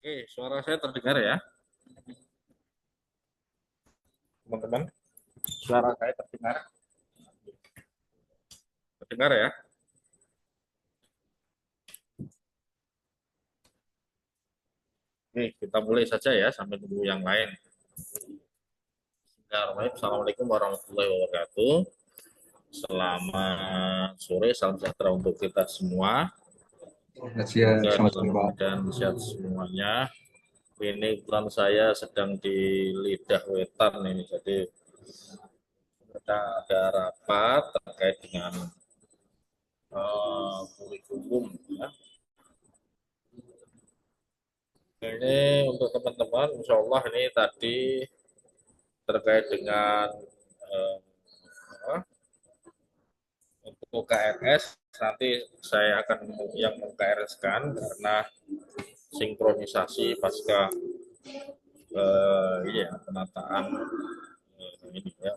Oke, suara saya terdengar ya, teman-teman. Suara saya terdengar, terdengar ya. Oke, kita mulai saja ya sampai tunggu yang lain. Bismillahirrahmanirrahim. Assalamualaikum warahmatullahi wabarakatuh. Selamat sore, salam sejahtera untuk kita semua. Selamat siang, Semoga selamat dalam sore Pak. keadaan sehat semuanya. Ini kebetulan saya sedang di Lidah Wetan ini, jadi kita ada rapat terkait dengan kurikulum ya. Ini untuk teman-teman, insya Allah ini tadi terkait dengan eh, untuk KRS nanti saya akan yang meng-KRS-kan karena sinkronisasi pasca iya penataan ini ya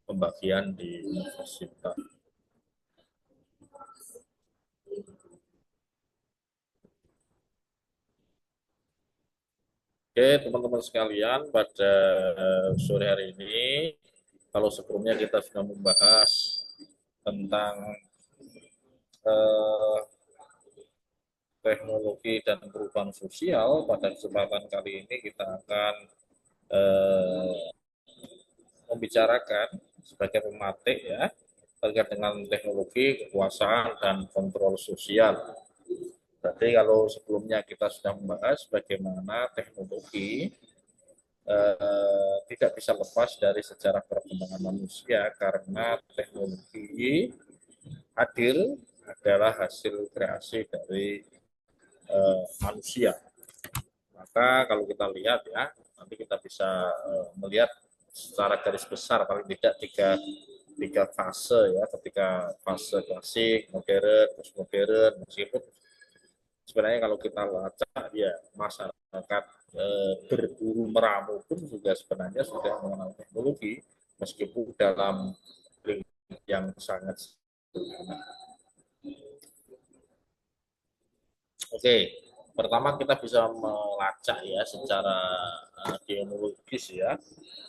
pembagian di universitas. Oke teman-teman sekalian pada sore hari ini kalau sebelumnya kita sudah membahas tentang eh, teknologi dan perubahan sosial, pada kesempatan kali ini kita akan eh, membicarakan sebagai pematik ya terkait dengan teknologi, kekuasaan, dan kontrol sosial. Jadi kalau sebelumnya kita sudah membahas bagaimana teknologi tidak bisa lepas dari sejarah perkembangan manusia karena teknologi hadir adalah hasil kreasi dari manusia. Maka kalau kita lihat ya, nanti kita bisa melihat secara garis besar paling tidak tiga tiga fase ya, ketika fase klasik, modern, postmodern, meskipun sebenarnya kalau kita lacak ya masyarakat berburu meramu pun juga sebenarnya sudah mengenal teknologi meskipun dalam lingkup yang sangat sederhana. Oke, pertama kita bisa melacak ya secara genealogis ya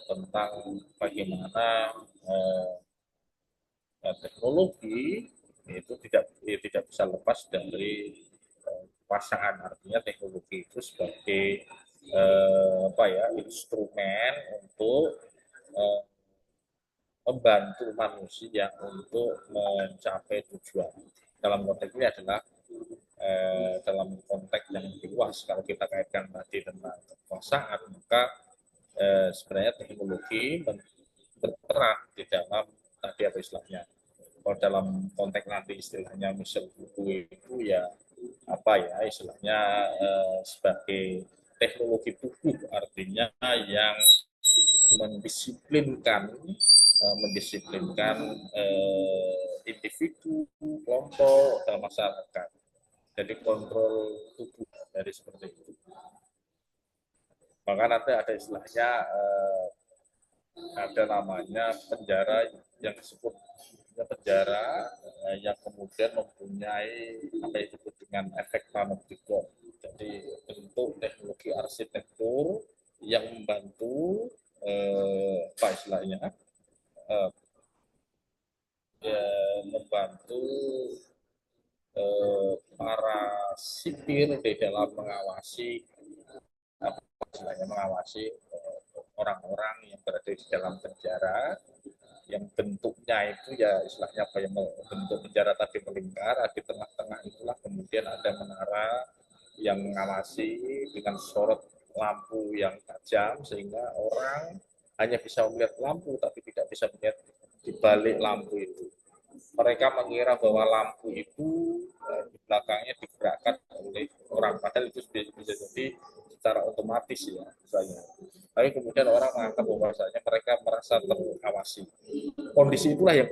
tentang bagaimana eh, teknologi itu tidak bisa lepas dari pasangan, artinya teknologi itu sebagai apa ya instrumen untuk eh, membantu manusia untuk mencapai tujuan. Dalam konteks ini adalah dalam konteks yang lebih luas. Kalau kita kaitkan tadi tentang kekuasaan, maka sebenarnya teknologi berperan di dalam tadi apa istilahnya. Kalau dalam konteks nanti istilahnya misal buku itu ya apa ya istilahnya sebagai teknologi tubuh, artinya yang mendisiplinkan individu, kelompok, dan masyarakat. Jadi kontrol tubuh dari seperti itu. Maka nanti ada istilahnya ada namanya penjara yang disebut penjara yang kemudian mempunyai apa yang disebut dengan efek panoptikon. Jadi bentuk teknologi arsitektur yang membantu apa istilahnya eh, ya, membantu para sipir di dalam mengawasi apa istilahnya mengawasi orang-orang yang berada di dalam penjara yang bentuknya itu ya istilahnya apa yang bentuk penjara tadi melingkar, di tengah-tengah itulah kemudian ada menara yang mengawasi dengan sorot lampu yang tajam sehingga orang hanya bisa melihat lampu tapi tidak bisa melihat di balik lampu itu. Mereka mengira bahwa lampu itu di belakangnya digerakkan oleh orang, padahal itu bisa jadi secara otomatis ya misalnya. Tapi kemudian orang menganggap bahwasanya mereka merasa terawasi. Kondisi itulah yang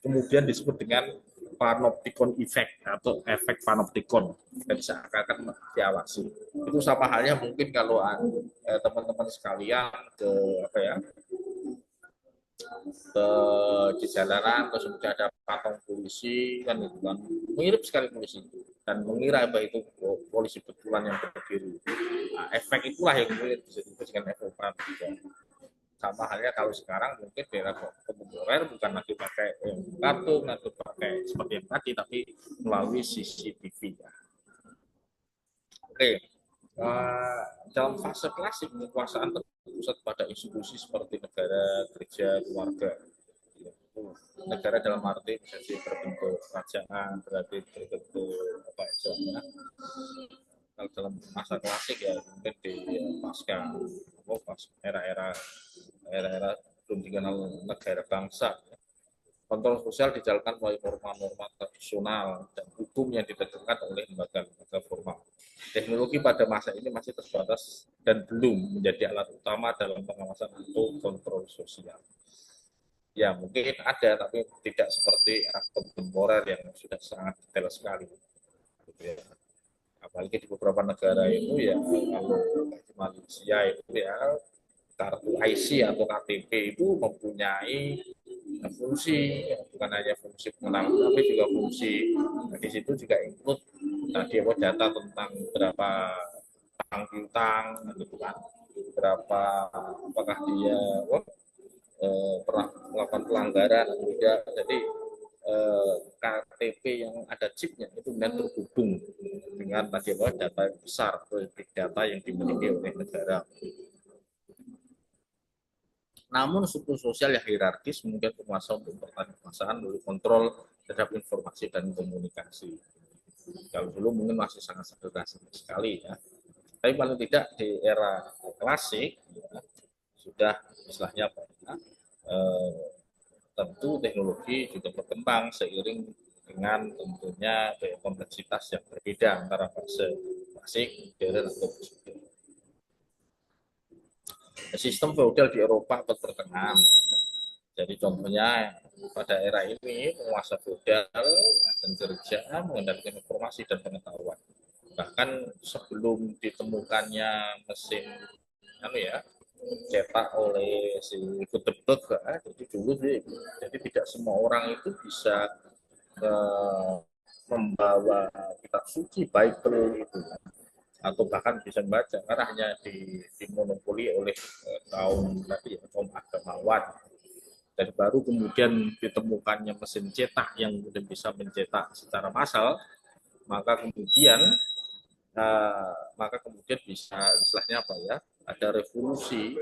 kemudian disebut dengan panopticon effect atau efek panopticon, dan seakan-akan diawasi. Itu sama halnya mungkin kalau teman-teman sekalian ke apa ya ke di jalanan terus kemudian ada patung polisi kan itu kan mirip sekali polisi itu. dan mengira bahwa itu polisi betulan yang berdiri. Nah, efek itulah yang kemudian bisa disebut dengan efek praduga. Sama halnya kalau sekarang mungkin daerah kontemporer bukan lagi pakai kartu, atau pakai seperti yang tadi, tapi melalui CCTV. Oke, dalam fase klasik kekuasaan terpusat pada institusi seperti negara, gereja, keluarga. Negara dalam arti bisa berbentuk kerajaan, berarti berbentuk apa istilahnya, kalau dalam masa klasik ya mungkin di pasca era-era belum dikenal negara bangsa. Kontrol sosial dijalankan melalui norma-norma tradisional dan hukum yang ditentukan oleh lembaga-lembaga formal. Teknologi pada masa ini masih terbatas dan belum menjadi alat utama dalam pengawasan atau kontrol sosial. Ya mungkin ada, tapi tidak seperti era kontemporer yang sudah sangat detail sekali. Gitu ya. Apalagi di beberapa negara itu ya, kalau di Malaysia itu ya, kartu IC atau KTP itu mempunyai fungsi, bukan hanya fungsi pengenalan tapi juga fungsi, nah, di situ juga include tadi data tentang berapa piutang gitu kan, berapa apakah dia pernah melakukan pelanggaran atau tidak. Jadi KTP yang ada chipnya itu kemudian terhubung dengan tadi data yang besar, big data yang dimiliki oleh negara. Namun struktur sosial yang hierarkis mungkin penguasa untuk bertahan kekuasaan melalui kontrol terhadap informasi dan komunikasi. Kalau dulu mungkin masih sangat sederhana sekali ya. Tapi paling tidak di era klasik ya, sudah istilahnya apa ya, tentu teknologi juga berkembang seiring dengan tentunya kompleksitas yang berbeda antara fase klasik, modern atau modern. Sistem feodal di Eropa abad pertengahan. Jadi contohnya pada era ini penguasa feodal dan gereja mengendalikan informasi dan pengetahuan. Bahkan sebelum ditemukannya mesin cetak oleh si Gutenberg, jadi dulu jadi tidak semua orang itu bisa membawa kitab suci Bible itu atau bahkan bisa membaca, karena hanya dimonopoli oleh kaum agamawan. Dan baru kemudian ditemukannya mesin cetak yang kemudian bisa mencetak secara massal, maka kemudian bisa istilahnya apa ya, ada revolusi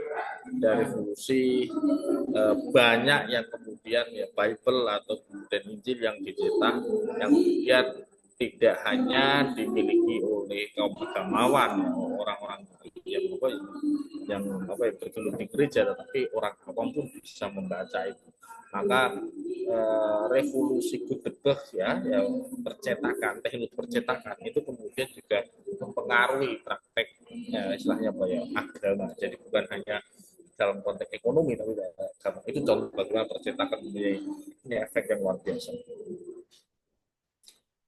banyak yang kemudian ya Bible atau kemudian Injil yang dicetak yang kemudian tidak hanya dimiliki oleh kaum agamawan, orang-orang yang bergelut di gereja, tetapi orang awam pun bisa membaca itu. Maka revolusi Gutenberg ya percetakan, teknik percetakan itu kemudian juga mempengaruhi praktek istilahnya apa ya, agama. Jadi bukan hanya dalam konteks ekonomi, tapi agama. Itu contoh bagaimana percetakan mempunyai efek yang luar biasa.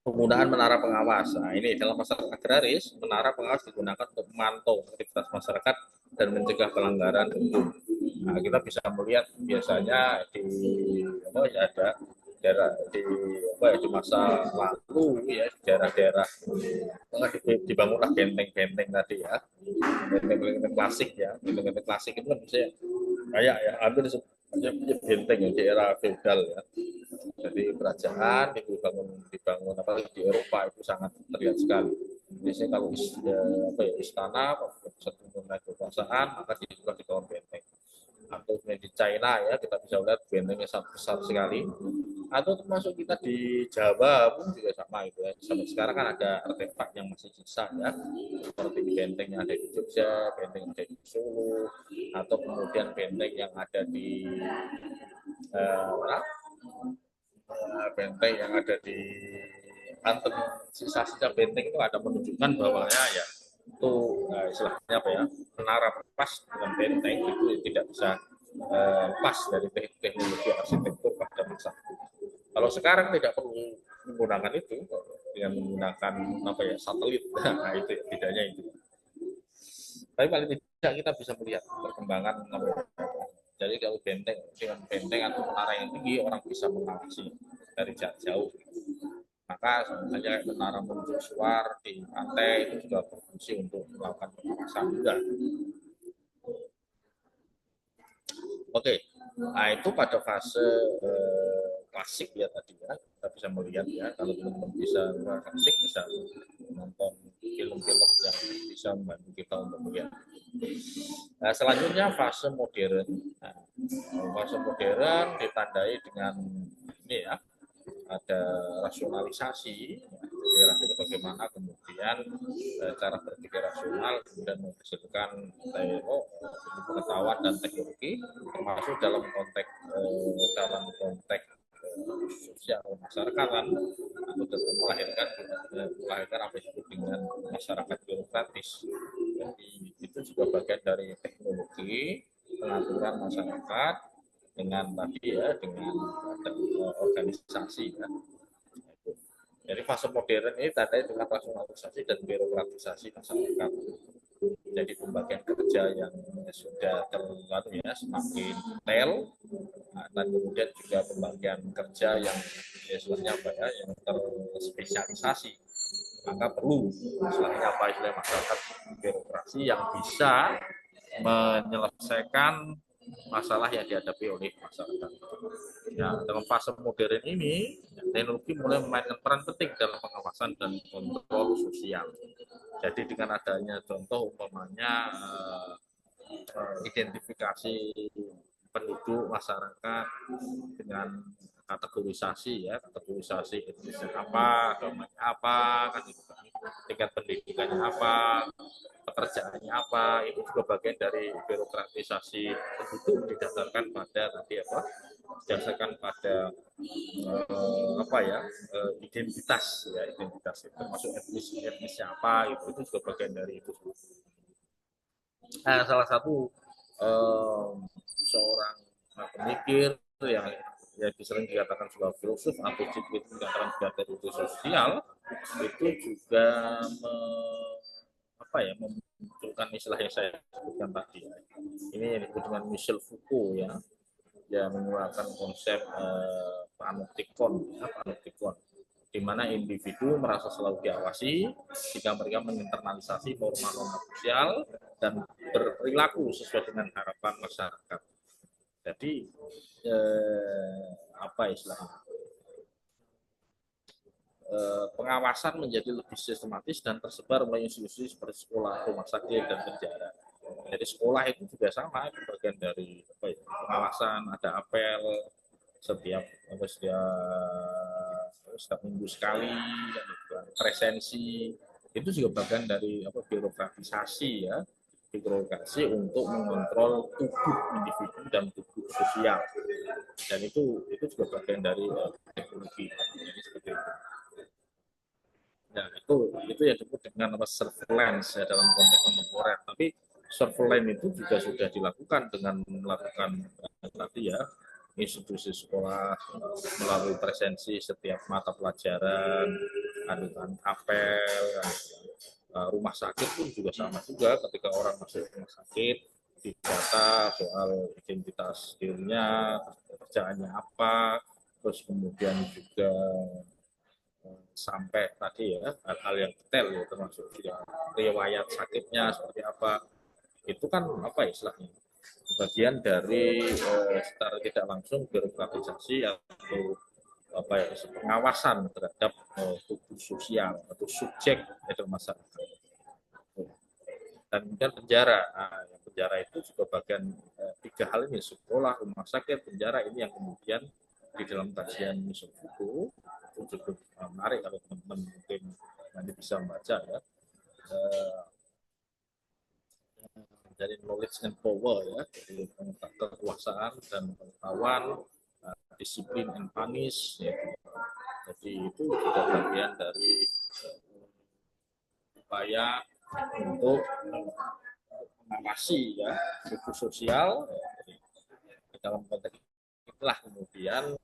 Penggunaan menara pengawas. Nah, ini dalam masyarakat agraris, menara pengawas digunakan untuk memantau aktivitas masyarakat dan mencegah pelanggaran hukum. Nah, kita bisa melihat biasanya ada di masa lalu ya, daerah-daerah dibangunlah benteng-benteng tadi ya, benteng-benteng klasik ya, benteng-benteng klasik itu kan bisa kayak ya hampir benteng ya di era feodal ya. Jadi kerajaan dibangun apalagi di Eropa itu sangat terlihat sekali. Biasanya kalau istana pusat pemerintahan kekuasaan, maka dibuka di bawah benteng. Atau di China ya, kita bisa lihat bentengnya sangat besar sekali. Atau termasuk kita di Jawa pun juga sama itu ya. Sampai sekarang kan ada artefak yang masih sisa ya, seperti benteng yang ada di Jogja, benteng yang ada di Solo, atau kemudian benteng yang ada di benteng yang ada di Banten. Sisa-sisa benteng itu ada menunjukkan bahwa ya itu istilahnya apa ya, menara pas dengan benteng itu tidak bisa lepas dari teknologi arsitektur pada masa itu. Kalau sekarang tidak perlu menggunakan itu dengan menggunakan apa ya, satelit, nah itu ya, bedanya itu. Tapi paling tidak kita bisa melihat perkembangan. Jadi kalau benteng dengan benteng atau menara yang tinggi, orang bisa mengawasi dari jarak jauh. Maka sebenarnya tentara mercusuar di pantai itu juga berfungsi untuk melakukan pengawasan juga. Oke, nah itu pada fase klasik ya tadi ya, kita bisa melihat ya, kalau teman-teman bisa klasik bisa menonton film-film yang bisa membantu kita untuk melihat. Nah, selanjutnya fase modern. Nah, fase modern ditandai dengan ini ya, ada rasionalisasi. Jadi bagaimana kemudian cara berpikir rasional kemudian menghasilkan pengetahuan dan teknologi, termasuk dalam konteks sosial masyarakatan, untuk melahirkan apa yang disebut dengan masyarakat birokratis. Jadi itu juga bagian dari teknologi pengaturan masyarakat dengan tadi ya, dengan organisasi ya. Jadi fase modern ini tandanya dengan rasionalisasi dan birokratisasi masyarakat. Jadi pembagian kerja yang sudah terlalu ya semakin detail, dan kemudian juga pembagian kerja yang istilahnya apa ya, yang terspesialisasi. Maka perlu istilahnya apa, istilah masyarakat birokrasi yang bisa menyelesaikan masalah yang dihadapi oleh masyarakat. Ya, dalam fase modern ini, teknologi mulai memainkan peran penting dalam pengawasan dan kontrol sosial. Jadi dengan adanya contoh umpamanya identifikasi penduduk masyarakat dengan kategorisasi ya, kategorisasi etnisnya apa, agamanya apa, kan itu kan, tingkat pendidikannya apa, pekerjaannya apa, itu juga bagian dari birokratisasi penduduk didasarkan pada tadi apa, didasarkan pada apa ya, identitas ya, identitas termasuk etnisnya apa, itu juga bagian dari itu. Salah satu seorang pemikir yang ya sering dikatakan sebagai filsuf atau dikatakan sebagai itu sosial, itu juga apa ya, memunculkan istilah yang saya sebutkan tadi. Ini yang disebut dengan Michel Foucault ya, yang mengeluarkan konsep panoptikon ya, panoptikon, di mana individu merasa selalu diawasi jika mereka menginternalisasi norma-norma sosial dan berperilaku sesuai dengan harapan masyarakat. Jadi apa istilahnya, pengawasan menjadi lebih sistematis dan tersebar melalui institusi seperti sekolah, rumah sakit, dan penjara. Jadi sekolah itu juga sama, itu bagian dari apa ya, pengawasan, ada apel setiap minggu sekali, dan presensi, itu juga bagian dari apa, birokratisasi ya, birokrasi untuk mengontrol tubuh individu dan tubuh sosial, dan itu juga bagian dari teknologi. Jadi seperti itu. Nah, itu yang disebut dengan apa, surveillance ya, dalam konteks kontemporer. Tapi surveillance itu juga sudah dilakukan dengan melakukan tadi ya, institusi sekolah melalui presensi setiap mata pelajaran, adukan apel, rumah sakit pun juga sama juga, ketika orang masuk rumah sakit didata soal identitas dirinya, pekerjaannya apa, terus kemudian juga sampai tadi ya hal-hal yang detail ya, termasuk juga riwayat sakitnya seperti apa, itu kan apa istilahnya, bagian dari secara tidak langsung birokratisasi atau apa ya, pengawasan terhadap tubuh sosial atau subjek itu masyarakat. Dan kemudian penjara, nah, penjara itu juga bagian tiga hal ini, sekolah, rumah sakit, penjara, ini yang kemudian di dalam kajian Michel Foucault itu cukup menarik kalau teman-teman mungkin nanti bisa membaca ya, dari knowledge and power ya, dari kekuasaan dan pengetahuan, disiplin and punish ya. Jadi itu juga bagian dari upaya untuk mengawasi ya suku sosial. Dalam konteks itulah kemudian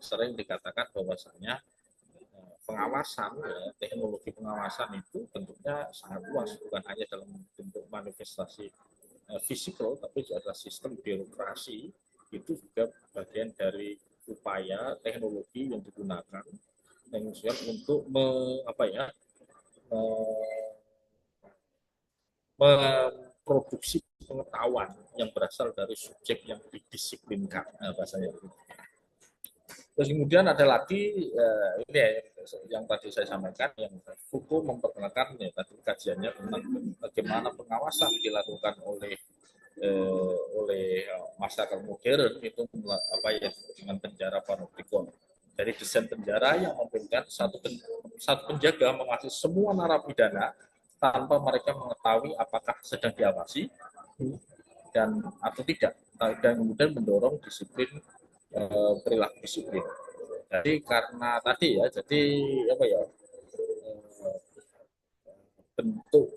sering dikatakan bahwasanya pengawasan ya, teknologi pengawasan itu bentuknya sangat luas, bukan hanya dalam bentuk manifestasi fisikal, tapi juga ada sistem birokrasi. Itu juga bagian dari upaya teknologi yang digunakan pengusian untuk memproduksi pengetahuan yang berasal dari subjek yang didisiplinkan, bahasanya. Terus kemudian ada lagi ini ya, yang tadi saya sampaikan, yang Foucault memperkenalkan ya, tadi kajiannya tentang bagaimana pengawasan dilakukan oleh masyarakat modern itu dengan penjara panoptikon. Dari desain penjara yang memungkinkan satu penjaga mengawasi semua narapidana tanpa mereka mengetahui apakah sedang diawasi dan atau tidak, dan kemudian mendorong disiplin, perilaku disiplin. Jadi karena tadi ya, jadi bentuk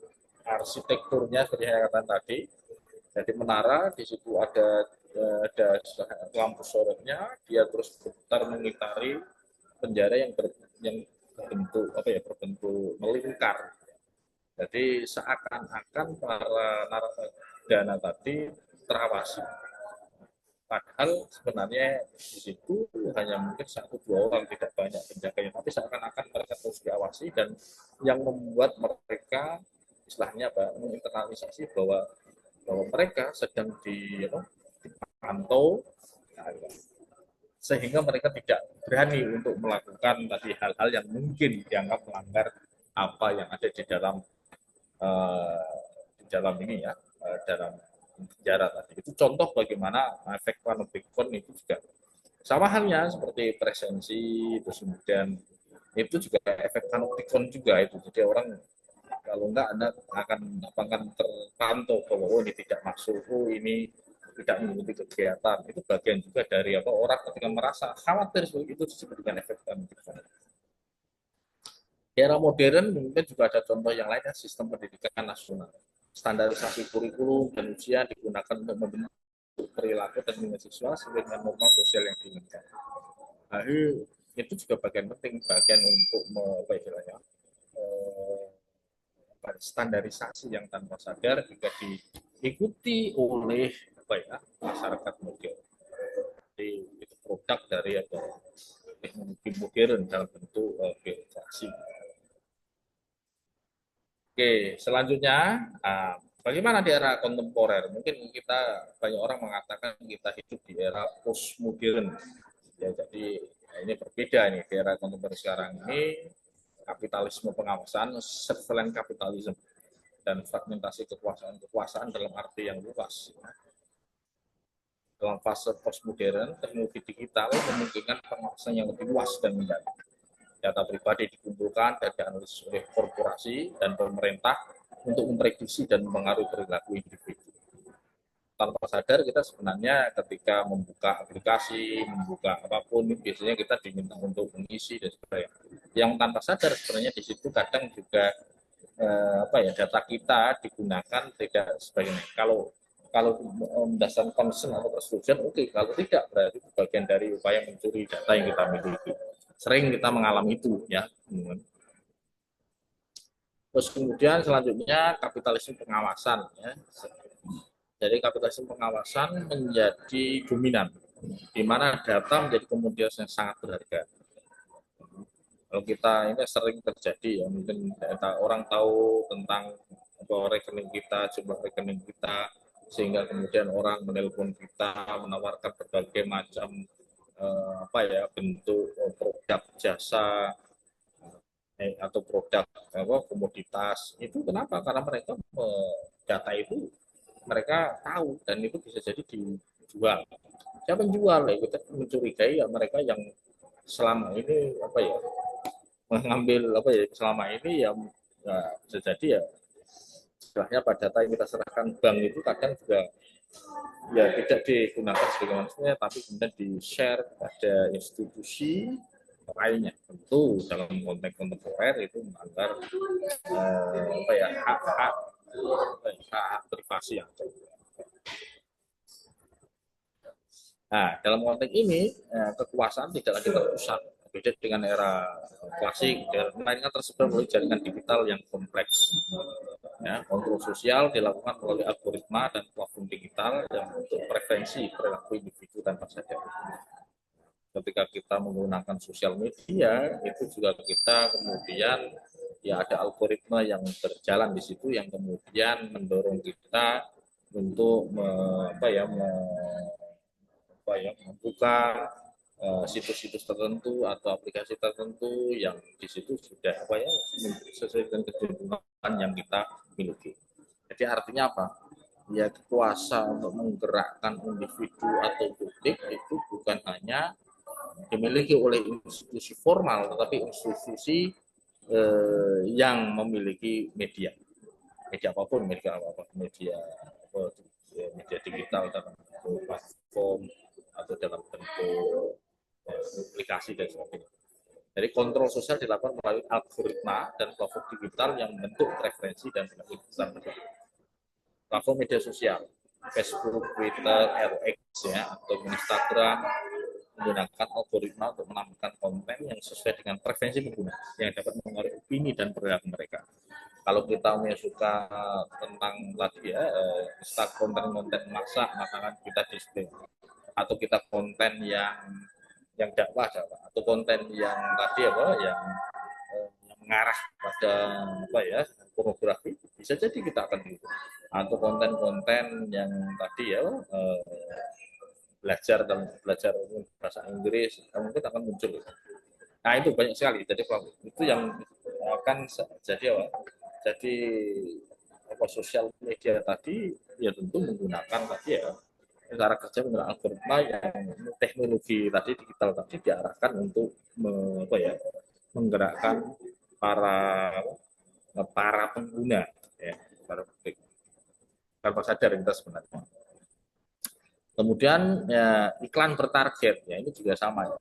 arsitekturnya seperti yang saya katakan tadi. Jadi menara, di situ ada lampu sorotnya, dia terus berputar mengitari penjara yang berbentuk melingkar. Jadi seakan-akan para narapidana tadi terawasi. Padahal sebenarnya di situ hanya mungkin 1-2 orang, tidak banyak penjaganya, tapi seakan-akan mereka terus diawasi, dan yang membuat mereka istilahnya menginternalisasi bahwa mereka sedang dipantau, sehingga mereka tidak berani untuk melakukan tadi hal-hal yang mungkin dianggap melanggar apa yang ada di dalam ini ya, dalam penjara tadi. Itu contoh bagaimana efek panoptikon itu juga sama halnya seperti presensi, terus kemudian itu juga efek panoptikon juga itu. Jadi orang kalau enggak Anda akan terpantau bahwa ini tidak masuk, ini tidak mengikuti kegiatan. Itu bagian juga dari orang ketika merasa khawatir itu disebut dengan efek panoptikon. Di era modern mungkin juga ada contoh yang lainnya, sistem pendidikan nasional. Standarisasi kurikulum dan ujian digunakan untuk membentuk perilaku dan nilai siswa sesuai dengan norma sosial yang diinginkan. Nah, itu juga bagian penting, bagian untuk standarisasi yang tanpa sadar juga diikuti oleh masyarakat modern. Jadi itu produk dari teknologi modern dalam bentuk birokrasi. Oke, selanjutnya, bagaimana di era kontemporer? Mungkin banyak orang mengatakan kita hidup di era postmodern. Ya, jadi ini berbeda nih di era kontemporer sekarang ini, kapitalisme pengawasan, surveillance kapitalisme, dan fragmentasi kekuasaan dalam arti yang luas. Dalam fase postmodern, teknologi digital memungkinkan pengawasan yang lebih luas dan mendalam. Data pribadi dikumpulkan dan dianalisis oleh korporasi dan pemerintah untuk memprediksi dan mempengaruhi perilaku individu. Tanpa sadar kita sebenarnya ketika membuka aplikasi, membuka apapun, biasanya kita diminta untuk mengisi dan sebagainya. Yang tanpa sadar sebenarnya di situ kadang juga data kita digunakan tidak sebagainya. Kalau berdasarkan concern atau persetujuan, oke. Kalau tidak, berarti itu bagian dari upaya mencuri data yang kita miliki. Sering kita mengalami itu ya. Terus kemudian selanjutnya kapitalisme pengawasan ya. Jadi kapitalisme pengawasan menjadi dominan, di mana data menjadi komoditas yang sangat berharga. Kalau kita ini sering terjadi ya, mungkin data orang tahu tentang rekening kita, jumlah rekening kita, sehingga kemudian orang menelpon kita, menawarkan berbagai macam bentuk produk jasa atau produk komoditas. Itu kenapa? Karena mereka data itu mereka tahu, dan itu bisa jadi dijual. Siapa penjual ya, kita mencurigai ya mereka yang selama ini mengambil selama ini ya bisa jadi ya istilahnya pada data yang kita serahkan bank itu kadang juga ya tidak digunakan sebagai manusia, tapi kemudian di-share pada institusi lainnya. Tentu dalam konteks kontemporer itu melanggar hak privasi yang ada. Nah, dalam konteks ini kekuasaan tidak lagi terpusat. Beda dengan era klasik, melainkan tersebar melalui jaringan digital yang kompleks. Ya, kontrol sosial dilakukan melalui algoritma dan platform digital yang untuk preferensi perilaku individu tanpa sadar. ketika kita menggunakan sosial media itu juga kita kemudian ya ada algoritma yang berjalan di situ yang kemudian mendorong kita untuk membuka situs-situs tertentu atau aplikasi tertentu yang di situ sudah sesuai dengan kecenderungan yang kita miliki. Jadi artinya apa? Ya kuasa untuk menggerakkan individu atau publik itu bukan hanya dimiliki oleh institusi formal, tetapi institusi yang memiliki media apapun, media digital dalam bentuk platform atau dalam bentuk aplikasi dan sebagainya. Jadi kontrol sosial dilakukan melalui algoritma dan platform digital yang membentuk preferensi dan perilaku besar. Platform media sosial, Facebook, Twitter, RX ya, atau Instagram menggunakan algoritma untuk menampilkan konten yang sesuai dengan preferensi pengguna yang dapat mengaruhi opini dan perilaku mereka. Kalau kita suka tentang tadi ya, konten-konten masak, makanan kita display. Atau kita konten yang dakwah atau konten yang tadi yang mengarah pada pornografi, bisa jadi kita akan gitu. Atau konten-konten yang tadi belajar bahasa Inggris mungkin akan muncul. Nah itu banyak sekali. Jadi itu yang akan jadi sosial media tadi ya tentu menggunakan tadi ya cara kerja menggunakan algoritma yang teknologi tadi digital tadi diarahkan untuk menggerakkan para pengguna ya, para publik tanpa sadar kita sebenarnya. Kemudian ya, iklan bertarget, ya ini juga sama ya.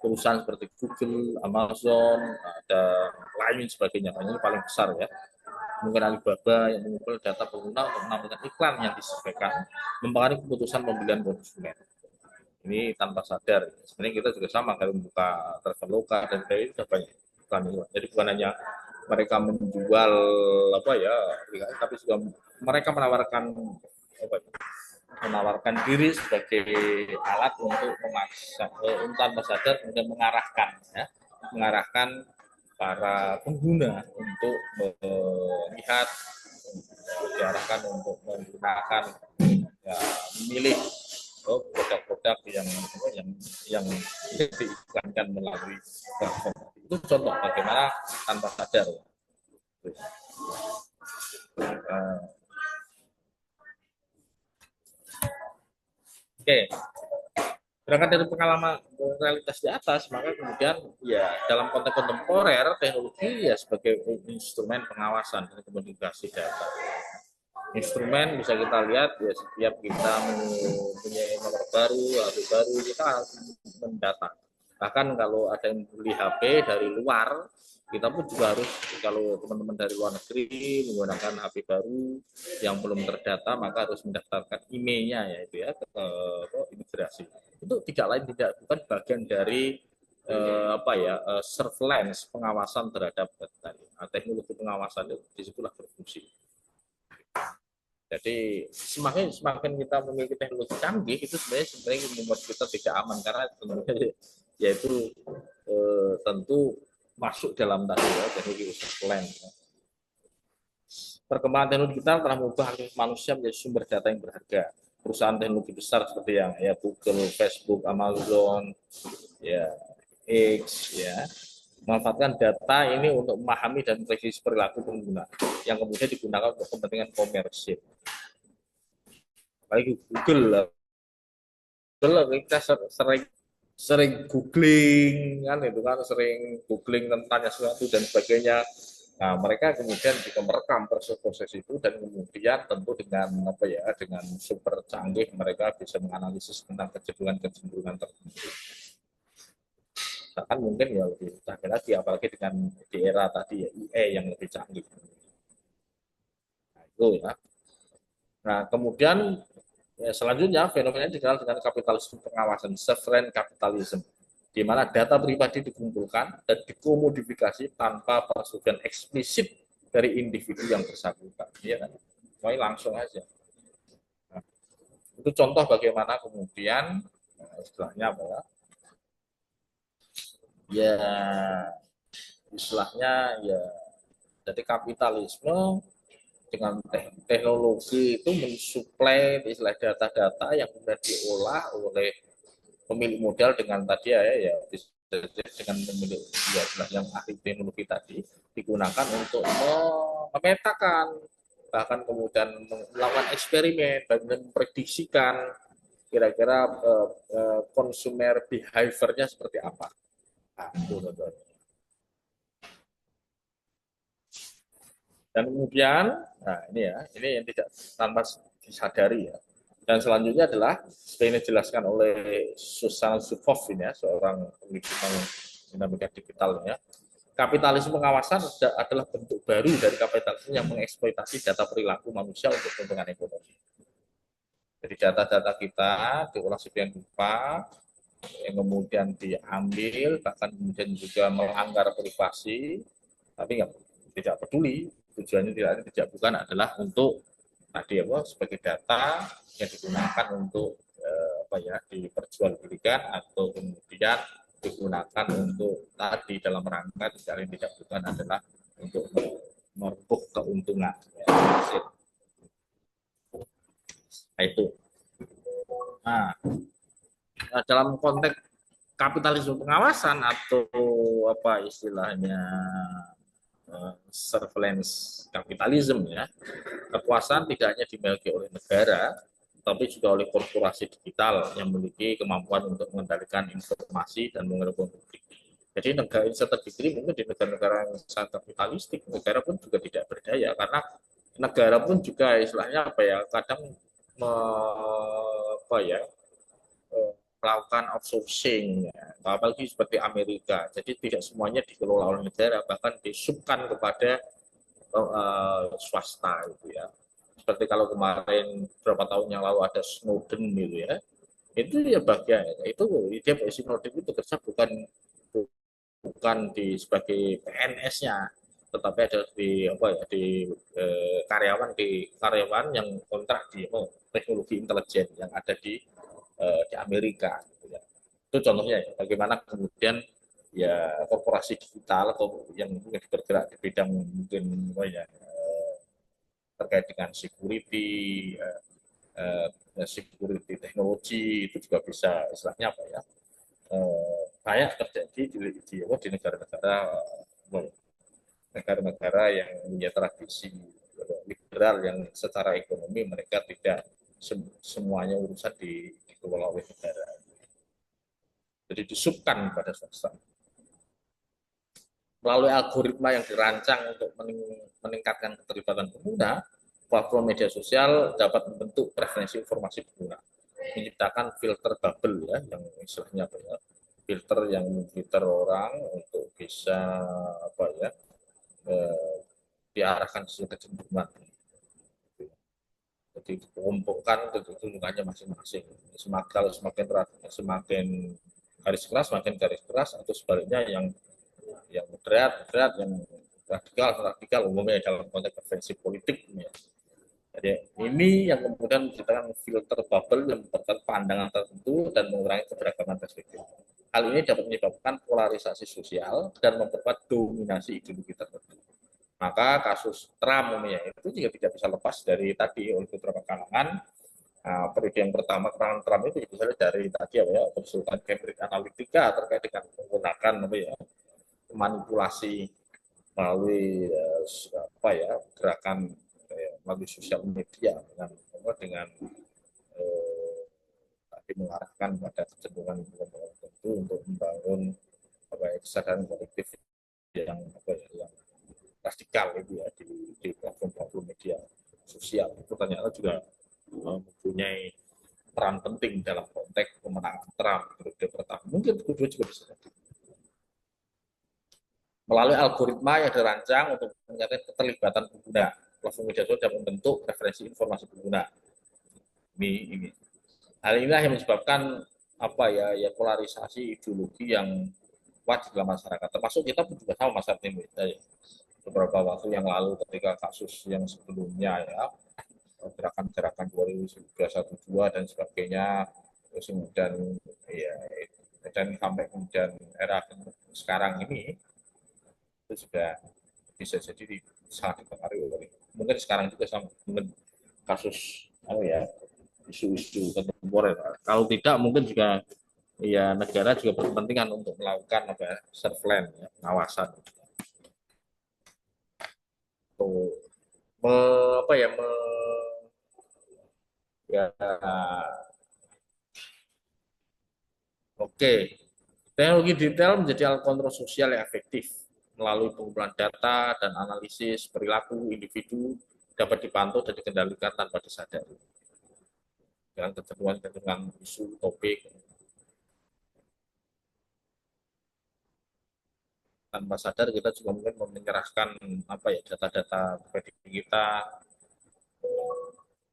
Perusahaan seperti Google, Amazon, ada lain sebagainya, ini paling besar ya. Mungkin Alibaba yang mengumpulkan data pengguna untuk menampilkan iklan yang disesuaikan, mempengaruhi keputusan pembelian konsumen. Ini tanpa sadar. Sebenarnya kita juga sama kalau membuka Traveloka dan lain sudah banyak iklan. Jadi bukan hanya mereka menjual tapi juga mereka menawarkan diri sebagai alat untuk memaksa tanpa sadar kemudian mengarahkan para pengguna untuk melihat, diarahkan untuk menggunakan memilih produk-produk yang diiklankan melalui platform. Itu contoh bagaimana tanpa sadar. Oke, berangkat dari pengalaman realitas di atas, maka kemudian ya dalam konteks kontemporer teknologi ya sebagai instrumen pengawasan dan komunikasi data. Instrumen bisa kita lihat ya setiap kita mempunyai nomor baru, HP baru, kita harus mendata. Bahkan kalau ada yang beli HP dari luar, kita pun juga harus, kalau teman-teman dari luar negeri menggunakan HP baru yang belum terdata, maka harus mendaftarkan emailnya yaitu ya ke imigrasi. Itu tidak lain tidak bukan bagian dari surveillance, pengawasan terhadap teknologi pengawasan itu disitulah berfungsi. Jadi semakin kita memiliki teknologi canggih itu sebenarnya membuat kita tidak aman karena yaitu tentu masuk dalam tadi ya teknologi surveillance. Perkembangan teknologi digital telah mengubah aktivitas manusia menjadi sumber data yang berharga. Perusahaan teknologi besar seperti yang ya Google, Facebook, Amazon, ya X, ya memanfaatkan data ini untuk memahami dan memprediksi perilaku pengguna yang kemudian digunakan untuk kepentingan komersil. Apalagi Google kita sering googling kan itu kan sering googling tentang sesuatu dan sebagainya. Nah, mereka kemudian juga merekam proses itu dan kemudian tentu dengan dengan super canggih mereka bisa menganalisis tentang kecenderungan tertentu. Bahkan mungkin ya lebih canggih lagi apalagi dengan di era tadi ya IE yang lebih canggih. Nah, itu ya. Nah, kemudian ya, selanjutnya fenomena dikenal dengan kapitalisme pengawasan, sovereign capitalism, di mana data pribadi dikumpulkan dan dikomodifikasi tanpa persetujuan eksplisit dari individu yang bersangkutan. Ya kan? Langsung aja. Nah, itu contoh bagaimana kemudian istilahnya apa ya? ya istilahnya ya, jadi kapitalisme dengan teknologi itu mensuplai istilah data-data yang kemudian diolah oleh pemilik modal dengan tadi ya dengan pemilik ya yang ahli teknologi tadi digunakan untuk memetakan, bahkan kemudian melakukan eksperimen dan memprediksikan kira-kira konsumer behaviornya seperti apa. Nah, itu, dan kemudian, nah ini ya, ini yang tidak tanpa disadari ya. Dan selanjutnya adalah seperti ini dijelaskan oleh Susan Zuboff ini ya, seorang peneliti dinamika digital ya. Kapitalisme pengawasan adalah bentuk baru dari kapitalisme yang mengeksploitasi data perilaku manusia untuk kepentingan ekonomi. Jadi data-data kita diolah sedemikian rupa, yang kemudian diambil, bahkan kemudian juga melanggar privasi, tapi nggak, tidak peduli. Tujuannya tidak bukan adalah untuk tadi apa sebagai data yang digunakan untuk apa ya diperjualbelikan atau kemudian digunakan untuk tadi dalam rangka tidak bukan adalah untuk merebut keuntungan. Ya. Nah, itu. Nah, dalam konteks kapitalisme pengawasan atau apa istilahnya surveillance kapitalisme ya, kekuasaan tidak hanya dimiliki oleh negara, tapi juga oleh korporasi digital yang memiliki kemampuan untuk mengendalikan informasi dan mengelola publik. Jadi negara ini terjadi mungkin di negara-negara yang sangat kapitalistik, negara pun juga tidak berdaya karena negara pun juga istilahnya apa ya kadang apa ya melakukan outsourcing, ya. Apalagi seperti Amerika. Jadi tidak semuanya dikelola oleh negara, bahkan disubkan kepada swasta gitu ya. Seperti kalau kemarin beberapa tahun yang lalu ada Snowden gitu ya, itu ya bagian itu dia Snowden itu kerja bukan di sebagai PNS-nya, tetapi ada di apa ya di karyawan yang kontrak di teknologi intelijen yang ada di Amerika. Gitu ya. Itu contohnya ya, bagaimana kemudian ya korporasi digital atau yang bergerak di bidang mungkin apa ya terkait dengan security, security teknologi itu juga bisa istilahnya apa ya banyak terjadi di negara-negara negara-negara yang punya tradisi liberal yang secara ekonomi mereka tidak semuanya urusan dikelola oleh negara. Jadi disubkan pada swasta. Melalui algoritma yang dirancang untuk meningkatkan keterlibatan pengguna, platform media sosial dapat membentuk preferensi informasi pengguna, menciptakan filter bubble ya, yang istilahnya apa ya, filter yang filter orang untuk bisa apa ya diarahkan sesuai kecenderungan. Jadi dikelompokkan kecenderungannya masing-masing. Kalau semakin garis keras, semakin garis keras, atau sebaliknya yang moderat, yang radikal umumnya dalam konteks preferensi politik. Ya. Jadi ini yang kemudian menciptakan filter bubble yang memperketat pandangan tertentu dan mengurangi keberagaman perspektif. Hal ini dapat menyebabkan polarisasi sosial dan memperkuat dominasi ideologi tertentu. Maka kasus Trump ya, itu juga tidak bisa lepas dari tadi oleh beberapa kalangan. Nah, periode yang pertama kemenangan Trump itu misalnya dari tadi apa ya konsultan Cambridge Analytica terkait dengan menggunakan apa ya manipulasi melalui apa ya gerakan melalui sosial media dengan mengarahkan pada kecenderungan tertentu untuk membangun apa ya, kesadaran kolektif yang apa ya, yang radikal itu ya di platform-platform media sosial itu ternyata juga mempunyai peran penting dalam konteks pemenangan Trump periode pertama. Mungkin kedua juga bisa jadi. Melalui algoritma yang dirancang untuk mencapai keterlibatan pengguna, platform media sosial dapat membentuk preferensi informasi pengguna. Ini. Hal inilah yang menyebabkan apa ya, ya polarisasi ideologi yang kuat di dalam masyarakat. Termasuk kita pun juga sama masyarakat Indonesia ya. Beberapa waktu yang lalu ketika kasus yang sebelumnya ya gerakan-gerakan 2012 dan sebagainya terus kemudian ya dan sampai kemudian era sekarang ini itu juga bisa jadi sangat dipengaruhi oleh mungkin sekarang juga sama mungkin kasus ya isu-isu kontemporer. Kalau tidak mungkin juga ya negara juga berkepentingan untuk melakukan apa ya, surveillance ya, pengawasan untuk apa ya ya oke. Teknologi detail menjadi alat kontrol sosial yang efektif melalui pengumpulan data dan analisis perilaku individu dapat dipantau dan dikendalikan tanpa disadari dengan ketentuan isu topik tanpa sadar kita juga mungkin menyerahkan apa ya data-data pribadi kita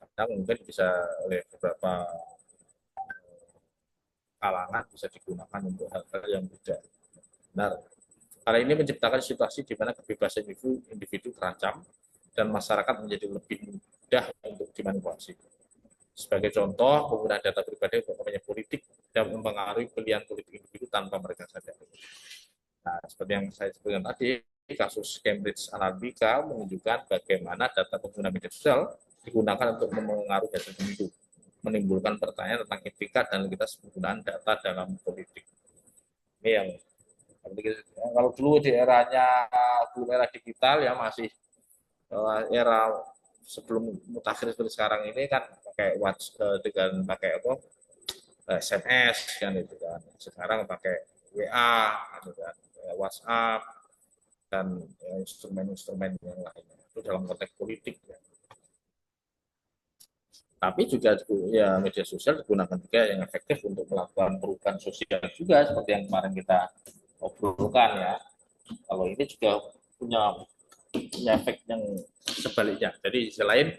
kadang mungkin bisa oleh beberapa kalangan bisa digunakan untuk hal-hal yang tidak benar. Hal ini menciptakan situasi di mana kebebasan individu terancam dan masyarakat menjadi lebih mudah untuk dimanipulasi. Sebagai contoh, penggunaan data pribadi untuk kepentingan politik dan mempengaruhi pilihan politik individu tanpa mereka sadari. Nah, seperti yang saya sebutkan tadi, kasus Cambridge Analytica menunjukkan bagaimana data pengguna media sosial digunakan untuk mempengaruhi hasil pemilu, menimbulkan pertanyaan tentang etika dan legalitas penggunaan data dalam politik. Ini yang kalau dulu di eranya belum era digital ya masih era sebelum mutakhir seperti sekarang ini kan pakai WhatsApp dengan pakai apa SMS kan itu kan. Sekarang pakai WA gitu kan, WhatsApp dan instrumen-instrumen yang lainnya. Itu dalam konteks politik ya. Tapi juga ya media sosial digunakan juga yang efektif untuk melakukan perubahan sosial juga seperti yang kemarin kita obrolkan ya. Kalau ini juga punya efek yang sebaliknya. Jadi selain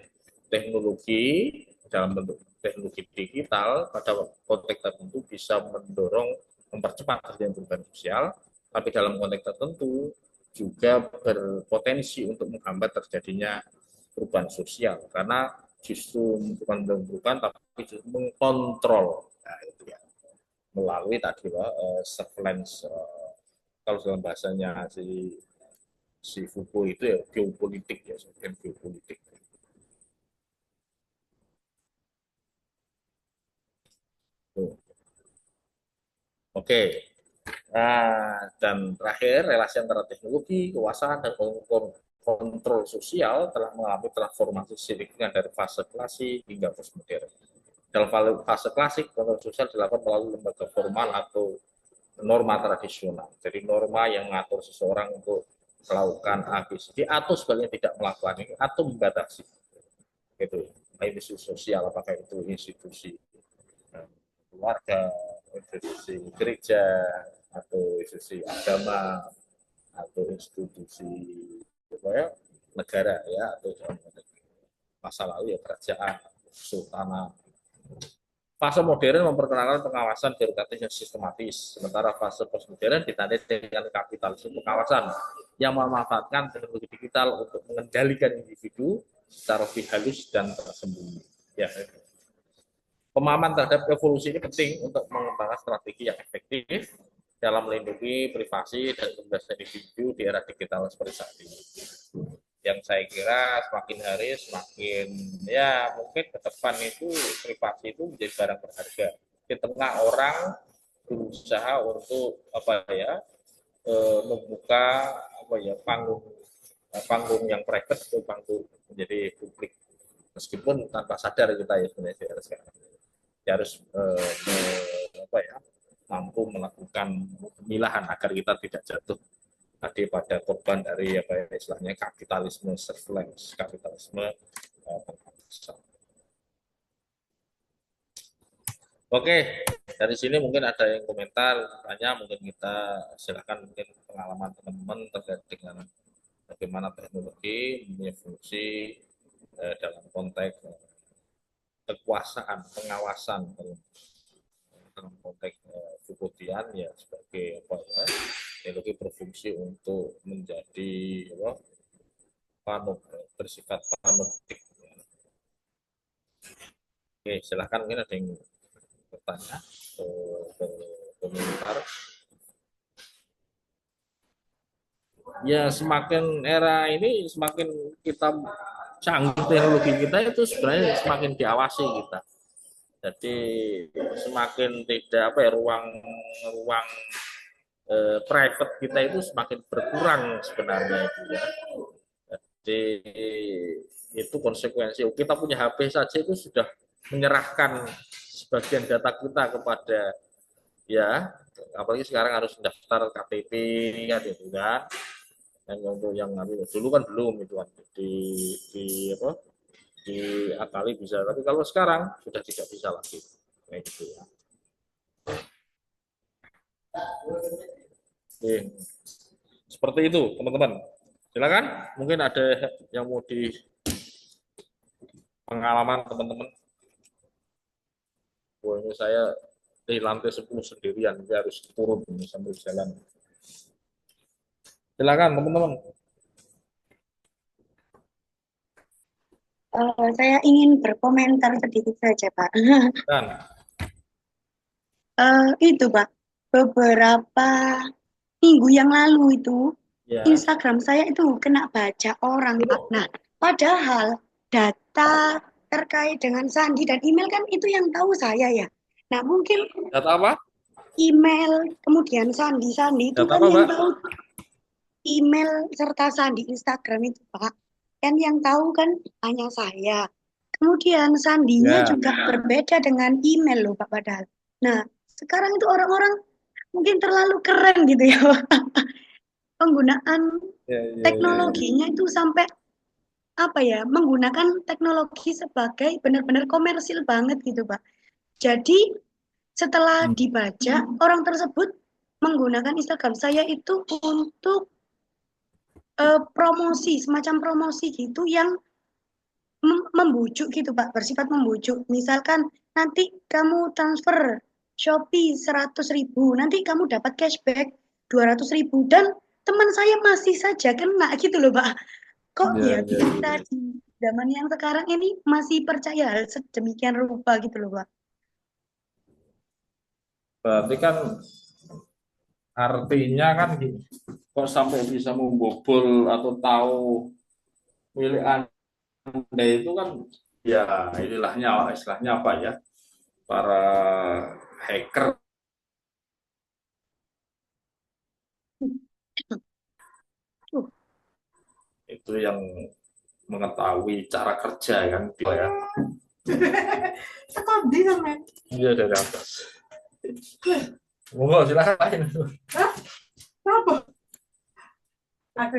teknologi dalam bentuk teknologi digital pada konteks tertentu bisa mendorong mempercepat terjadinya perubahan sosial, tapi dalam konteks tertentu juga berpotensi untuk menghambat terjadinya perubahan sosial karena justru bukan perubahan tapi justru mengkontrol nah, itu ya melalui tadi surveillance kalau dalam bahasanya si Foucault itu ya geopolitik ya sebenarnya geopolitik. Tuh. Oke. Nah, dan terakhir relasi antara teknologi, kekuasaan dan kontrol sosial telah mengalami transformasi signifikan dari fase klasik hingga postmodern. Dalam fase klasik, kontrol sosial dilakukan melalui lembaga formal atau norma tradisional. Jadi norma yang mengatur seseorang untuk melakukan A, B, C, D, atau sebaliknya tidak melakukan ini, atau membatasi. Gitu. Institusi sosial, apakah itu institusi keluarga, institusi gereja, atau institusi agama, atau institusi ya, negara ya, atau masa lalu ya kerajaan, sultanat. Fase modern memperkenalkan pengawasan birokratis yang sistematis, sementara fase postmodern ditandai dengan kapitalisme pengawasan yang memanfaatkan teknologi digital untuk mengendalikan individu secara lebih halus dan tersembunyi. Ya, pemahaman terhadap evolusi ini penting untuk mengembangkan strategi yang efektif dalam melindungi privasi dan kebebasan individu di era digital seperti saat ini. Yang saya kira semakin hari semakin ya mungkin ke depan itu privasi itu menjadi barang berharga. Di tengah orang berusaha untuk apa ya membuka apa ya panggung yang private itu panggung menjadi publik meskipun tanpa sadar kita ya sebenarnya sekarang ya harus apa ya mampu melakukan pemilahan agar kita tidak jatuh tadi pada korban dari apa ya, istilahnya kapitalisme surveillance, kapitalisme Oke, dari sini mungkin ada yang komentar, tanya mungkin kita silakan mungkin pengalaman teman-teman terkait dengan bagaimana teknologi mempunyai fungsi dalam konteks kekuasaan, pengawasan dalam konteks Foucaultian ya sebagai apa ya teknologi berfungsi untuk menjadi apa, bersifat panoptik. Oke, silakan mungkin ada yang bertanya. komentar. Ya semakin era ini semakin kita canggih teknologi kita itu sebenarnya semakin diawasi kita. Jadi semakin tidak apa ya ruang ruang private kita itu semakin berkurang sebenarnya itu ya. Jadi itu konsekuensi. Kita punya HP saja itu sudah menyerahkan sebagian data kita kepada ya, apalagi sekarang harus daftar KTP kan itu kan. Yang untuk yang dulu kan belum itu kan di apa diakali bisa, tapi kalau sekarang sudah tidak bisa lagi kayak gitu ya. Oke. Seperti itu teman-teman. Silakan, mungkin ada yang mau di pengalaman teman-teman. Wah, ini saya di lantai 10 sendirian, jadi harus turun ini sambil jalan. Silakan teman-teman. Saya ingin berkomentar sedikit saja, Pak. Dan Itu, Pak, beberapa minggu yang lalu itu ya, Instagram saya itu kena baca orang, Pak. Nah, padahal data terkait dengan Sandi dan email kan itu yang tahu saya ya. Nah, mungkin data apa? email kemudian Sandi itu Data kan apa, yang Mbak? tahu email serta Sandi Instagram itu, Pak. Kan yang tahu kan hanya saya. Kemudian sandinya Ya, juga berbeda dengan email loh Pak padahal. Nah, sekarang itu orang-orang mungkin terlalu keren gitu ya Pak. Penggunaan ya, ya, ya, ya. teknologinya itu sampai apa ya, menggunakan teknologi sebagai benar-benar komersil banget gitu Pak. Jadi setelah dibaca, orang tersebut menggunakan Instagram saya itu untuk promosi, semacam promosi gitu yang membujuk gitu Pak, bersifat membujuk. Misalkan nanti kamu transfer Shopee 100.000, nanti kamu dapat cashback 200.000 dan teman saya masih saja kena gitu loh Pak. Kok Ya, ya ya, kita ya. di zaman yang sekarang ini masih percaya hal sedemikian rupa gitu loh Pak. Berarti kan artinya kan gini, kok sampai bisa membobol atau tahu milik Anda itu kan ya istilahnya apa ya? Para hacker Uh, itu yang mengetahui cara kerja kan gitu ya. Sekondi sampe. Iya dari atas. Monggo silakan. Hah? Kenapa? Aku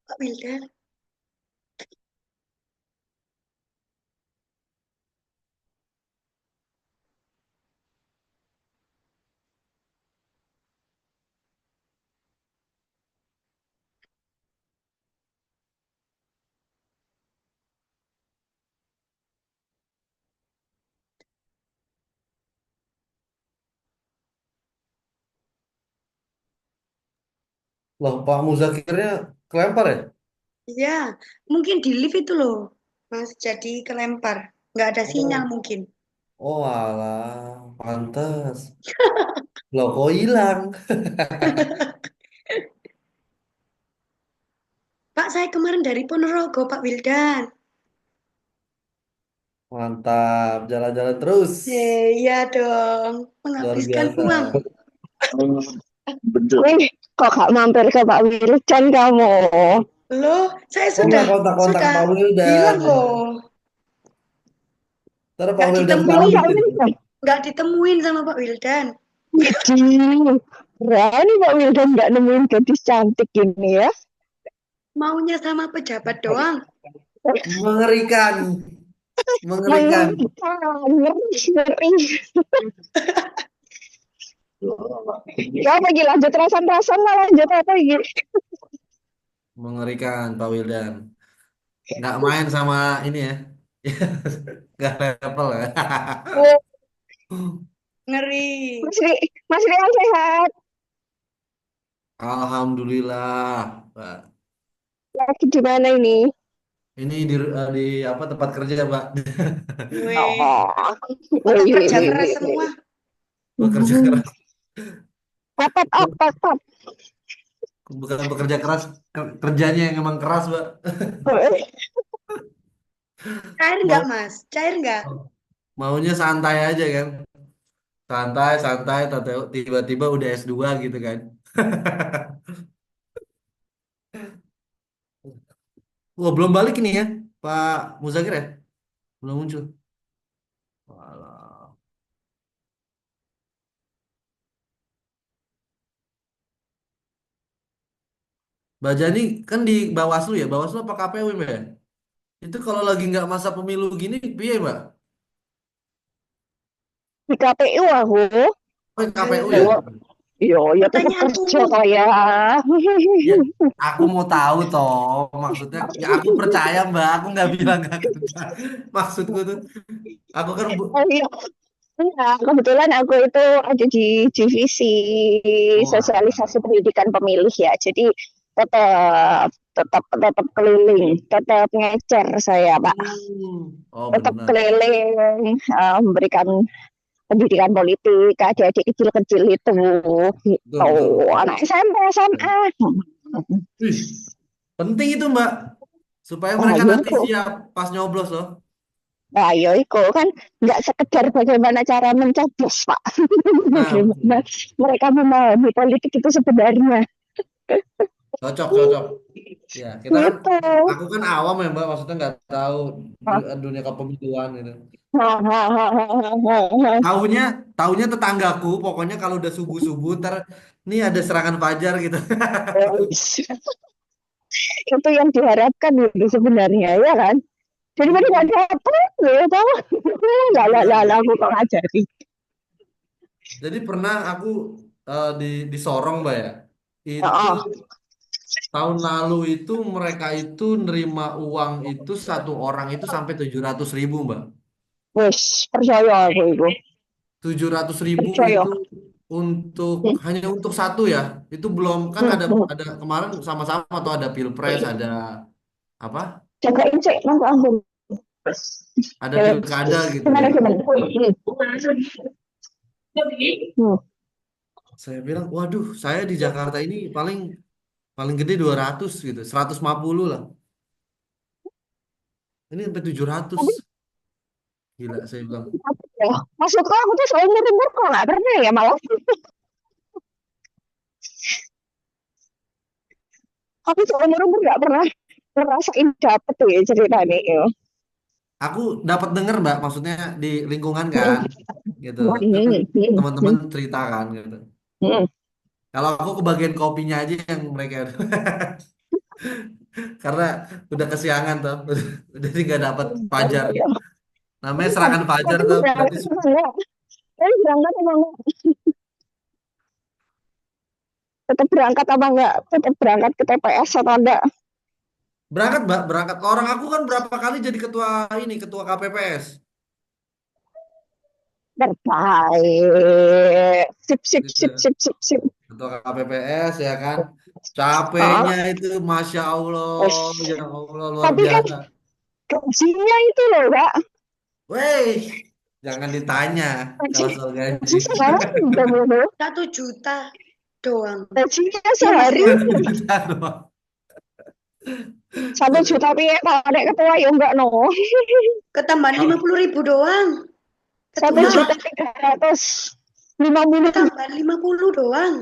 Pak Wildan, Loh, Pak Muzakirnya kelempar ya? ya mungkin di lift itu loh Mas jadi kelempar, nggak ada sinyal Oh, mungkin. oh alah, pantes. Loh, kok hilang? Pak saya kemarin dari Ponorogo Pak Wildan. Mantap, jalan-jalan terus. Iya dong, Luar menghabiskan biasa. uang. Wih, kok gak mampir ke Pak Wildan kamu? Loh, saya Oh sudah nggak kontak-kontak sudah Pak Wildan. bilang loh, Ntar Pak nggak Wildan Oh, ditemuin, Pak pamit. Wildan. nggak ditemuin sama Pak Wildan. Widih, berani Pak Wildan nggak nemuin gadis cantik ini ya. Maunya sama pejabat doang. Mengerikan. Mengerikan. Mengerikan, ngeri, ngeri. Ya, apa lagi lanjut rasan-rasan lah lanjut apa lagi? Mengerikan Pak Wildan. Nggak main sama ini ya. Nggak level ya. Ngeri. Mas Rian sehat. Alhamdulillah, Mbak. Lagi di mana ini? Ini di apa tempat kerja, Mbak. Weh, Oh, pada wih, wih, kerja wih, keras wih, wih. semua. Bekerja keras. Apa, apa. Bukan bekerja keras, kerjanya yang emang keras, Mbak. Cair nggak, Mau Mas? Cair nggak? maunya santai aja kan. Santai, santai, tiba-tiba udah S2 gitu kan. Wah, belum balik ini ya, Pak Muzakir ya? Belum muncul. Walah. Mbak Jani kan di Bawaslu ya, Bawaslu apa KPU Mbak ya? Itu kalau lagi nggak masa pemilu gini, piye Mbak? Di KPU aku. Oh, KPU ya? Loh, Iya, ya tetap pertanyaan kerja umum. toh ya. Ya, aku mau tahu toh, maksudnya ya aku percaya Mbak, aku nggak bilang nggak kerja. Maksudku tuh, aku kan Oh iya, enggak, kebetulan aku itu ada di divisi wah, sosialisasi pendidikan pemilih ya. Jadi tetap tetap keliling, tetap ngecer saya, Pak. oh Tetap benar, keliling memberikan pendidikan politik ke adik-adik kecil-kecil itu betul gitu. betul. Anak SMP, SMA. Wih, penting itu Mbak, supaya Oh mereka iya, nanti kok. siap pas nyoblos loh. Nah, ya itu kan nggak sekedar bagaimana cara mencoblos, Pak. Nah, Bagaimana betul. mereka memahami politik itu sebenarnya. Cocok, cocok. Ya, kita kan, Gitu. aku kan awam ya Mbak, maksudnya nggak tahu dunia kepemimpinan gitu. Tahunya, tahunya tetanggaku, pokoknya kalau udah subuh-subuh, ntar nih ada serangan fajar gitu. Itu yang diharapkan itu sebenarnya, ya kan? Jadi mereka nggak dapat, ya tahu? Lah, aku kok ngajari. Jadi pernah aku di Sorong Mbak ya, itu Oh, tahun lalu itu mereka itu nerima uang itu satu orang itu sampai 700.000 Mbak. wes percaya aku itu, 700.000 percaya. itu untuk hanya untuk satu ya. Itu belum kan ada kemarin sama-sama tuh ada pilpres, ada apa? Jagain sih, nanti aku. Ada Ya, pilkada gitu gimana ya. gimana? Hmm. Saya bilang, waduh, saya di Jakarta ini paling paling gede 200 gitu, 150 lah. Ini sampai 700. Gila, saya bilang. Ya, maksudku aku tuh seumur umur kok nggak pernah ya malah. Aku seumur umur nggak pernah ngerasain dapet tuh ya ceritanya. Ya. Aku dapat denger Mbak, maksudnya di lingkungan kan, gitu. Kan teman-teman Hmm. cerita kan, gitu. Hmm. Kalau aku kebagian kopinya aja yang mereka, karena udah kesiangan tuh, jadi nggak dapat fajar. Namanya serangan fajar Tapi tuh, berangkat berarti emang enggak? Tapi berangkat emang enggak? Tetap berangkat apa enggak? Tetap berangkat ke TPS atau enggak? berangkat Mbak, berangkat. Orang aku kan berapa kali jadi ketua ini, ketua KPPS, Terbaik. Sip, sip, sip, gitu. sip, sip, sip. Ketua KPPS ya kan. Ah, Capeknya itu, masya Allah, ya wes. Allah luar Tapi kan biasa. gajinya itu loh, Kak. Weh, jangan ditanya kalau soal gaji. Gaji sehari loh. 1 juta doang. Gajinya Ya, Mas sehari ya? 1 juta doang. 1 juta piye kalau ada ketua ya enggak no. Ketambahan 50.000 doang. Satu Ketua, juta 350. ketambahan 50 doang.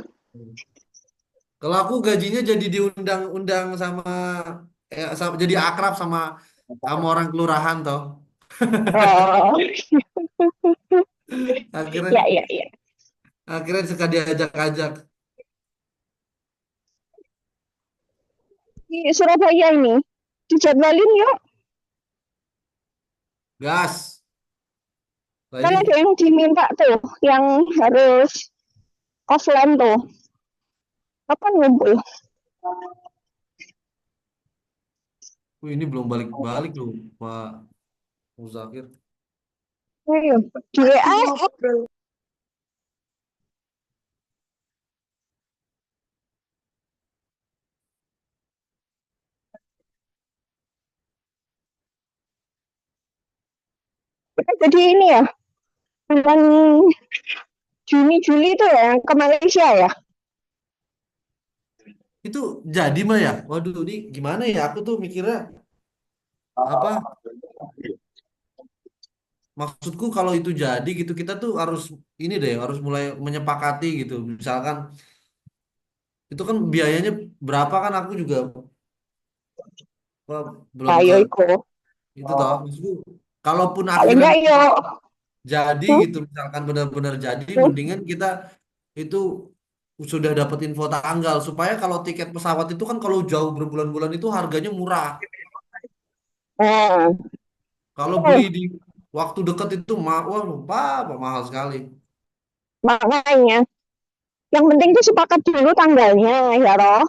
Kalau aku gajinya jadi diundang-undang sama, jadi akrab sama sama orang kelurahan toh. Oh, Akhirnya ya, ya, ya. akhirnya suka diajak-ajak. Di Surabaya ini dijadwalin yuk. Gas. Kan Lagi, ada yang diminta tuh, yang harus offline tuh. Kapan ngumpul? ini belum balik-balik loh, Pak Muzakir. Ayo, di Masih WA, ngobrol. Kita jadi ini ya, bulan Juni Juli itu ya ke Malaysia ya. Itu jadi mah ya. Waduh, ini gimana ya? Aku tuh mikirnya apa? Maksudku kalau itu jadi gitu kita tuh harus ini deh, harus mulai menyepakati gitu. Misalkan itu kan biayanya berapa kan aku juga apa, belum ke Ayo iko. itu toh. Maksudku kalaupun Paling akhirnya enggak yo. jadi Hmm? gitu, misalkan benar-benar jadi, Hmm? mendingan kita itu sudah dapat info tanggal supaya kalau tiket pesawat itu kan kalau jauh berbulan-bulan itu harganya murah. Nah, Kalau beli tuh, di waktu dekat itu wah lupa apa mahal sekali. makanya. Yang penting tuh sepakat dulu tanggalnya, ya roh.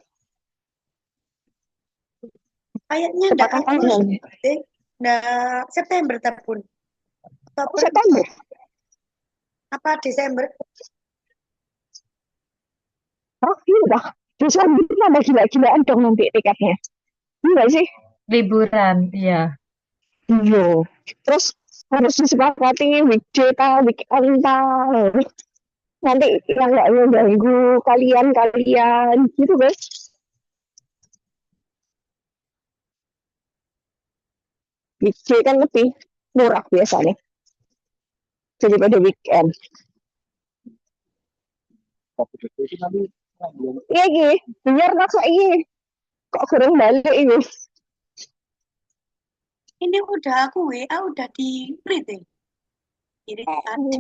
Kayaknya ndak Sepakat Agustus tanggalnya. deh, ndak September tahun. Oh, Oktober September. apa Desember? Oh, iya dah. Desember nambah gila-gilaan dong nanti tiketnya. Iya nggak sih? Liburan, iya. Iya. Terus harus disepakati weekday ta, weekend ta. Nanti yang nggak mengganggu kalian-kalian gitu guys. Weekday kan lebih murah biasanya daripada weekend. Iya Ki, biar masa ini kok kurang balik ini. Ini udah aku WA udah di print deh. Kirim aja.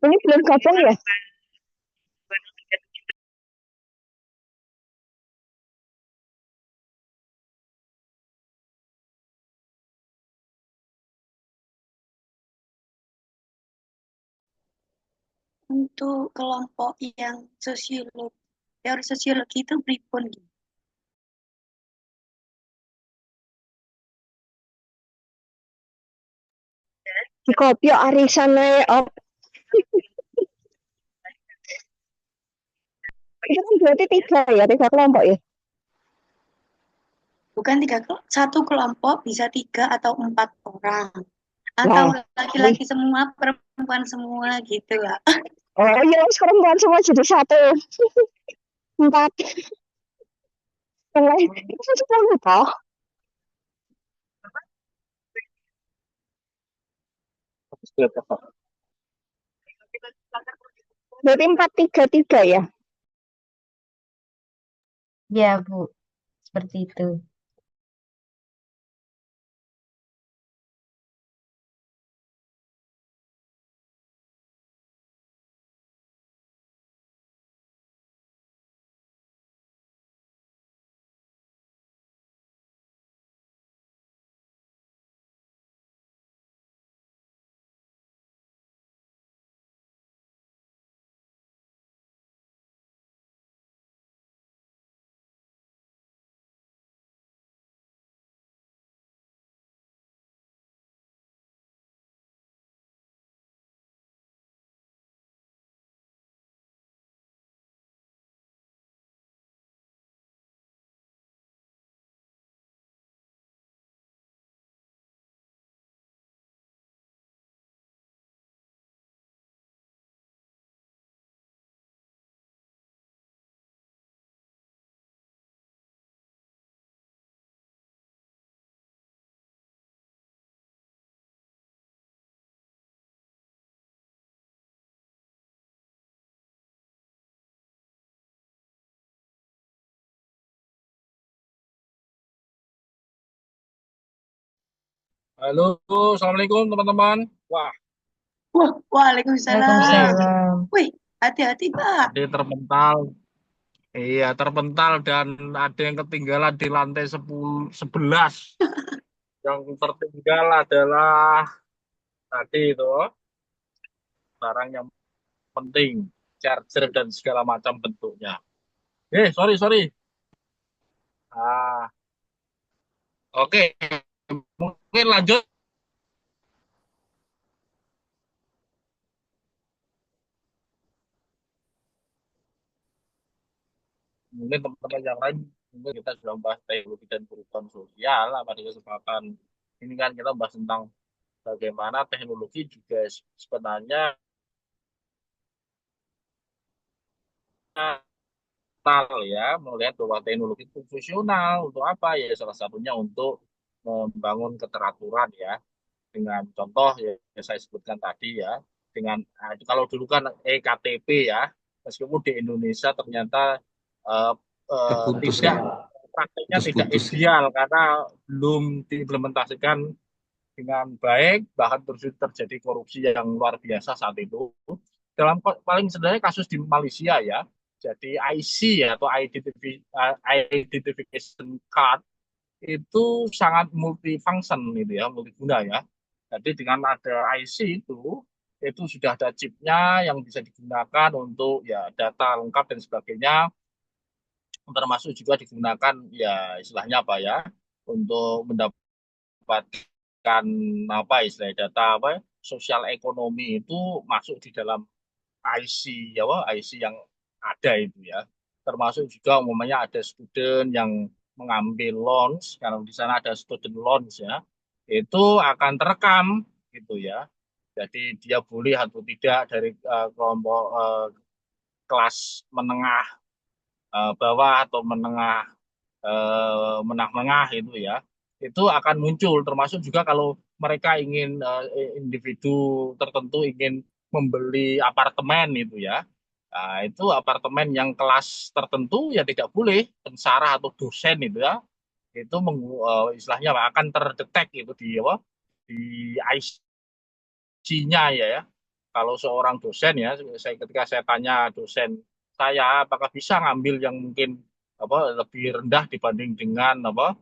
Ini belum gabung ya? Untuk kelompok yang sosiologi, teori sosiologi itu pripun gitu. Di kopi arisan oh, itu kan berarti tiga kelompok ya. Bukan satu kelompok bisa 3 atau 4 orang. Atau Nah, laki-laki semua, perempuan semua gitu lah. oh iya sekarang bukan semua jadi satu. 4. Yang lain itu 10 toh. Berarti 4-3-3 ya. Ya, Bu. Seperti itu. Halo, assalamualaikum teman-teman. Wah, Wah, waalaikumsalam. Waalaikumsalam. Wih, hati-hati, Pak. ada yang terpental. Iya, terpental dan ada yang ketinggalan di lantai 11. Yang tertinggal adalah tadi itu barang yang penting, charger dan segala macam bentuknya. Sorry, sorry. Ah, oke, mungkin lanjut. Mungkin teman-teman yang lain, mungkin kita sudah membahas teknologi dan perubahan sosial. Pada kesempatan ini kan kita membahas tentang bagaimana teknologi juga sebenarnya ya, melihat bahwa teknologi itu fungsional untuk apa ya, salah satunya untuk membangun keteraturan ya, dengan contoh ya, yang saya sebutkan tadi ya, dengan kalau dulu kan EKTP ya, meskipun di Indonesia ternyata eh, Terputus tidak, ya. prakteknya tidak Putus-putus ya. ideal karena belum diimplementasikan dengan baik, bahkan terus terjadi korupsi yang luar biasa saat itu. Paling sebenarnya kasus di Malaysia ya, jadi IC ya, atau identification card itu sangat multifunction gitu ya, multiguna ya. Jadi dengan ada IC itu sudah ada chipnya yang bisa digunakan untuk ya data lengkap dan sebagainya, termasuk juga digunakan ya istilahnya apa ya, untuk mendapatkan apa istilahnya data apa ya, sosial ekonomi itu masuk di dalam IC ya, IC yang ada itu ya. Termasuk juga umumnya ada student yang mengambil loans, kalau di sana ada student loans ya, itu akan terekam gitu ya. Jadi dia boleh atau tidak dari kelompok kelas menengah bawah atau menengah itu ya, itu akan muncul. Termasuk juga kalau mereka ingin individu tertentu ingin membeli apartemen itu ya, nah, itu apartemen yang kelas tertentu ya tidak boleh pensara atau dosen itu ya, itu istilahnya apa, akan terdetek itu di apa, di IC-nya ya. Kalau seorang dosen ya, ketika saya tanya dosen saya apakah bisa ngambil yang mungkin apa lebih rendah dibanding dengan apa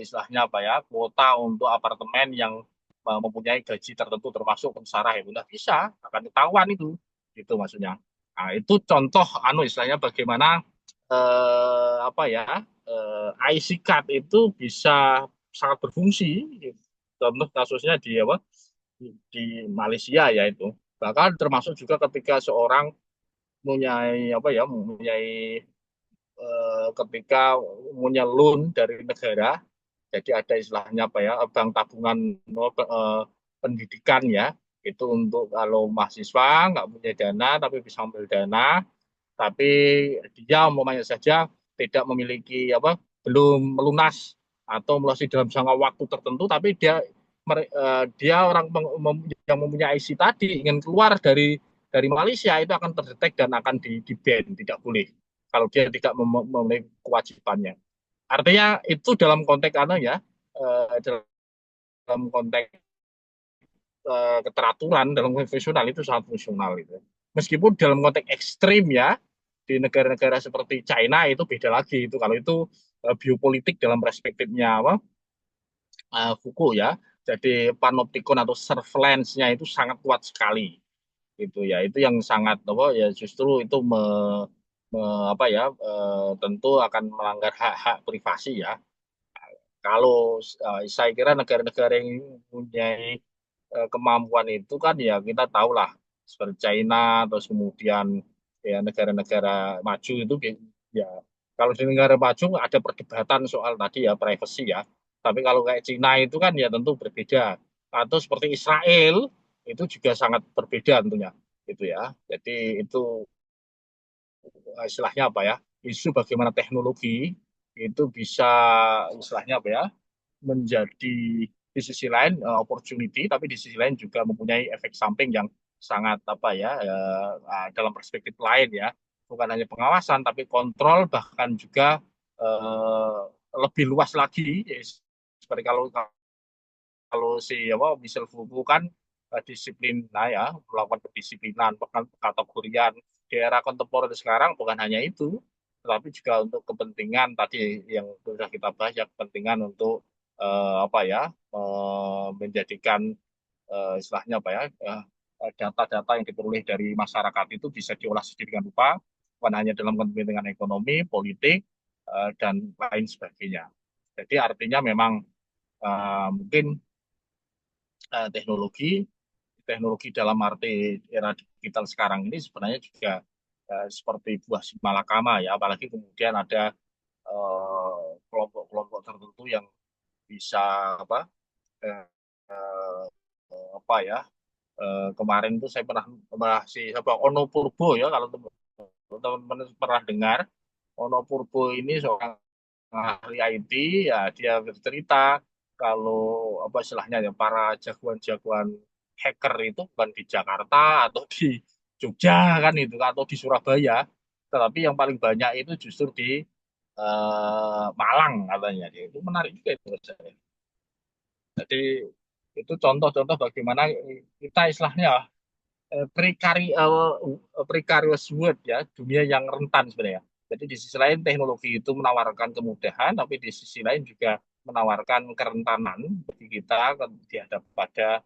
istilahnya apa ya, kuota untuk apartemen yang mempunyai gaji tertentu termasuk pensara itu nggak bisa, akan ketahuan itu maksudnya. Nah, itu contoh istilahnya bagaimana apa ya, IC card itu bisa sangat berfungsi. Contoh kasusnya di apa, di Malaysia ya itu. Bahkan termasuk juga ketika seorang mempunyai apa ya, mempunyai ketika punya loan dari negara, jadi ada istilahnya apa ya, bank tabungan pendidikan ya, itu untuk kalau mahasiswa nggak punya dana tapi bisa ambil dana, tapi dia umpamanya saja tidak memiliki belum melunas atau melunasi dalam jangka waktu tertentu, tapi dia orang yang mempunyai IC tadi ingin keluar dari Malaysia, itu akan terdetek dan akan di-ban, tidak boleh kalau dia tidak memenuhi kewajibannya. Artinya itu dalam konteks dalam konteks keteraturan dalam konvensional itu sangat fungsional itu. Meskipun dalam konteks ekstrim ya, di negara-negara seperti China itu beda lagi itu. Kalau itu biopolitik dalam perspektifnya Foucault ya. Jadi panoptikon atau surveillance-nya itu sangat kuat sekali. Itu ya, itu yang sangat ya justru itu tentu akan melanggar hak-hak privasi ya. Kalau saya kira negara-negara yang mempunyai kemampuan itu kan ya kita tahulah seperti China, terus kemudian ya negara-negara maju itu ya, kalau di negara maju ada perdebatan soal tadi ya privacy ya, tapi kalau kayak China itu kan ya tentu berbeda, atau seperti Israel itu juga sangat berbeda tentunya itu ya. Jadi itu istilahnya apa ya, isu bagaimana teknologi itu bisa istilahnya apa ya, menjadi di sisi lain opportunity, tapi di sisi lain juga mempunyai efek samping yang sangat dalam perspektif lain ya, bukan hanya pengawasan tapi kontrol, bahkan juga lebih luas lagi ya, seperti kalau si Michel Foucault kan disiplin ya, melakukan pendisiplinan, kategorian di era kontemporer sekarang bukan hanya itu, tetapi juga untuk kepentingan tadi yang sudah kita bahas ya, kepentingan untuk menjadikan istilahnya data-data yang diperoleh dari masyarakat itu bisa diolah sedemikian rupa, bukan hanya dalam kepentingan ekonomi, politik, dan lain sebagainya. Jadi artinya memang mungkin teknologi dalam arti era digital sekarang ini sebenarnya juga seperti buah si malakama ya, apalagi kemudian ada kelompok-kelompok tertentu yang bisa eh, kemarin itu saya pernah si Ono Purbo ya, kalau teman-teman pernah dengar. Ono Purbo ini seorang ahli IT ya, dia bercerita kalau istilahnya ya, para jagoan-jagoan hacker itu bukan di Jakarta atau di Jogja kan itu, atau di Surabaya, tetapi yang paling banyak itu justru di Malang katanya. Itu menarik juga itu menurut saya. Jadi itu contoh-contoh bagaimana kita istilahnya precarious world ya, dunia yang rentan sebenarnya. Jadi di sisi lain teknologi itu menawarkan kemudahan, tapi di sisi lain juga menawarkan kerentanan bagi kita dihadap pada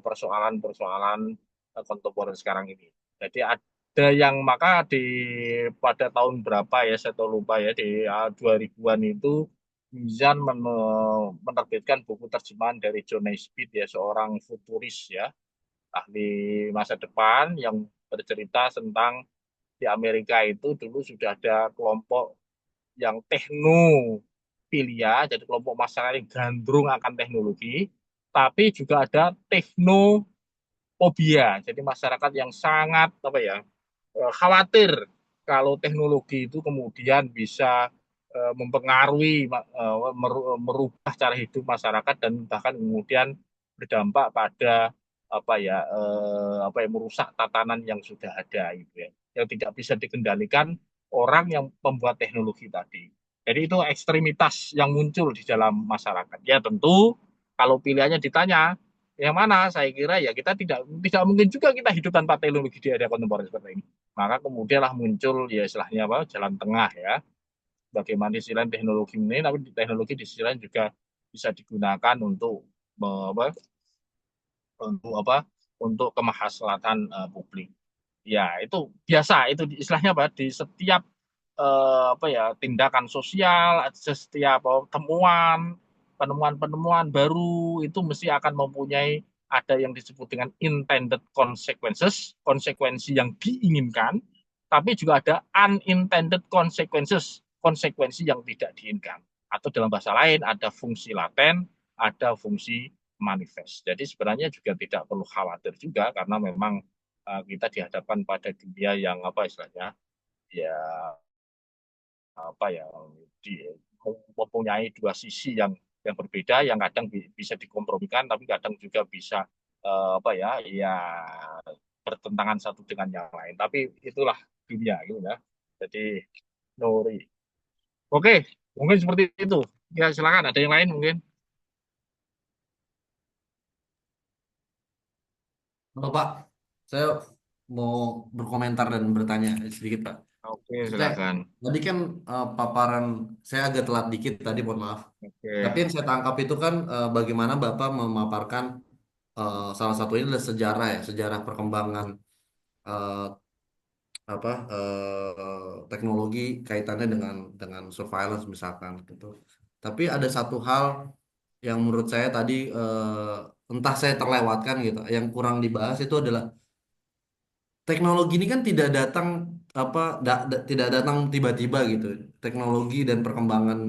persoalan-persoalan kontemporer sekarang ini. Jadi ada yang maka pada tahun berapa ya saya tahu lupa ya, di 2000-an itu Mizan menerbitkan buku terjemahan dari John Naisbitt ya, seorang futuris ya, ahli masa depan yang bercerita tentang di Amerika itu dulu sudah ada kelompok yang teknofilia, jadi kelompok masyarakat yang gandrung akan teknologi, tapi juga ada teknofobia, jadi masyarakat yang sangat khawatir kalau teknologi itu kemudian bisa mempengaruhi, merubah cara hidup masyarakat, dan bahkan kemudian berdampak pada merusak tatanan yang sudah ada gitu ya, yang tidak bisa dikendalikan orang yang pembuat teknologi tadi. Jadi itu ekstremitas yang muncul di dalam masyarakat. Ya tentu kalau pilihannya ditanya yang mana, saya kira ya kita tidak mungkin juga kita hidup tanpa teknologi di era kontemporer seperti ini. Maka kemudianlah muncul ya istilahnya jalan tengah ya. Bagaimana di sisi lain teknologi ini, tapi teknologi di sisi lain juga bisa digunakan untuk untuk kemaslahatan publik. Ya itu biasa, itu istilahnya di setiap tindakan sosial, setiap penemuan baru itu mesti akan mempunyai ada yang disebut dengan intended consequences, konsekuensi yang diinginkan, tapi juga ada unintended consequences, konsekuensi yang tidak diinginkan. Atau dalam bahasa lain ada fungsi laten, ada fungsi manifest. Jadi sebenarnya juga tidak perlu khawatir juga, karena memang kita dihadapkan pada dunia yang apa istilahnya ya apa ya di, mempunyai dua sisi yang berbeda yang kadang bisa dikompromikan tapi kadang juga bisa apa ya ya bertentangan satu dengan yang lain. Tapi itulah dunia gitu ya. Jadi Nuri. Oke, mungkin seperti itu. Ya silakan ada yang lain mungkin. Halo Pak, saya mau berkomentar dan bertanya sedikit Pak. Oke, Maksudnya silakan. tadi kan paparan saya agak telat dikit tadi, mohon maaf. Tapi Oke. yang saya tangkap itu kan bagaimana Bapak memaparkan salah satunya adalah sejarah ya, sejarah perkembangan eh, teknologi kaitannya dengan surveillance misalkan gitu. Tapi ada satu hal yang menurut saya tadi entah saya terlewatkan gitu, yang kurang dibahas itu adalah teknologi ini kan tidak datang tidak datang tiba-tiba gitu. Teknologi dan perkembangan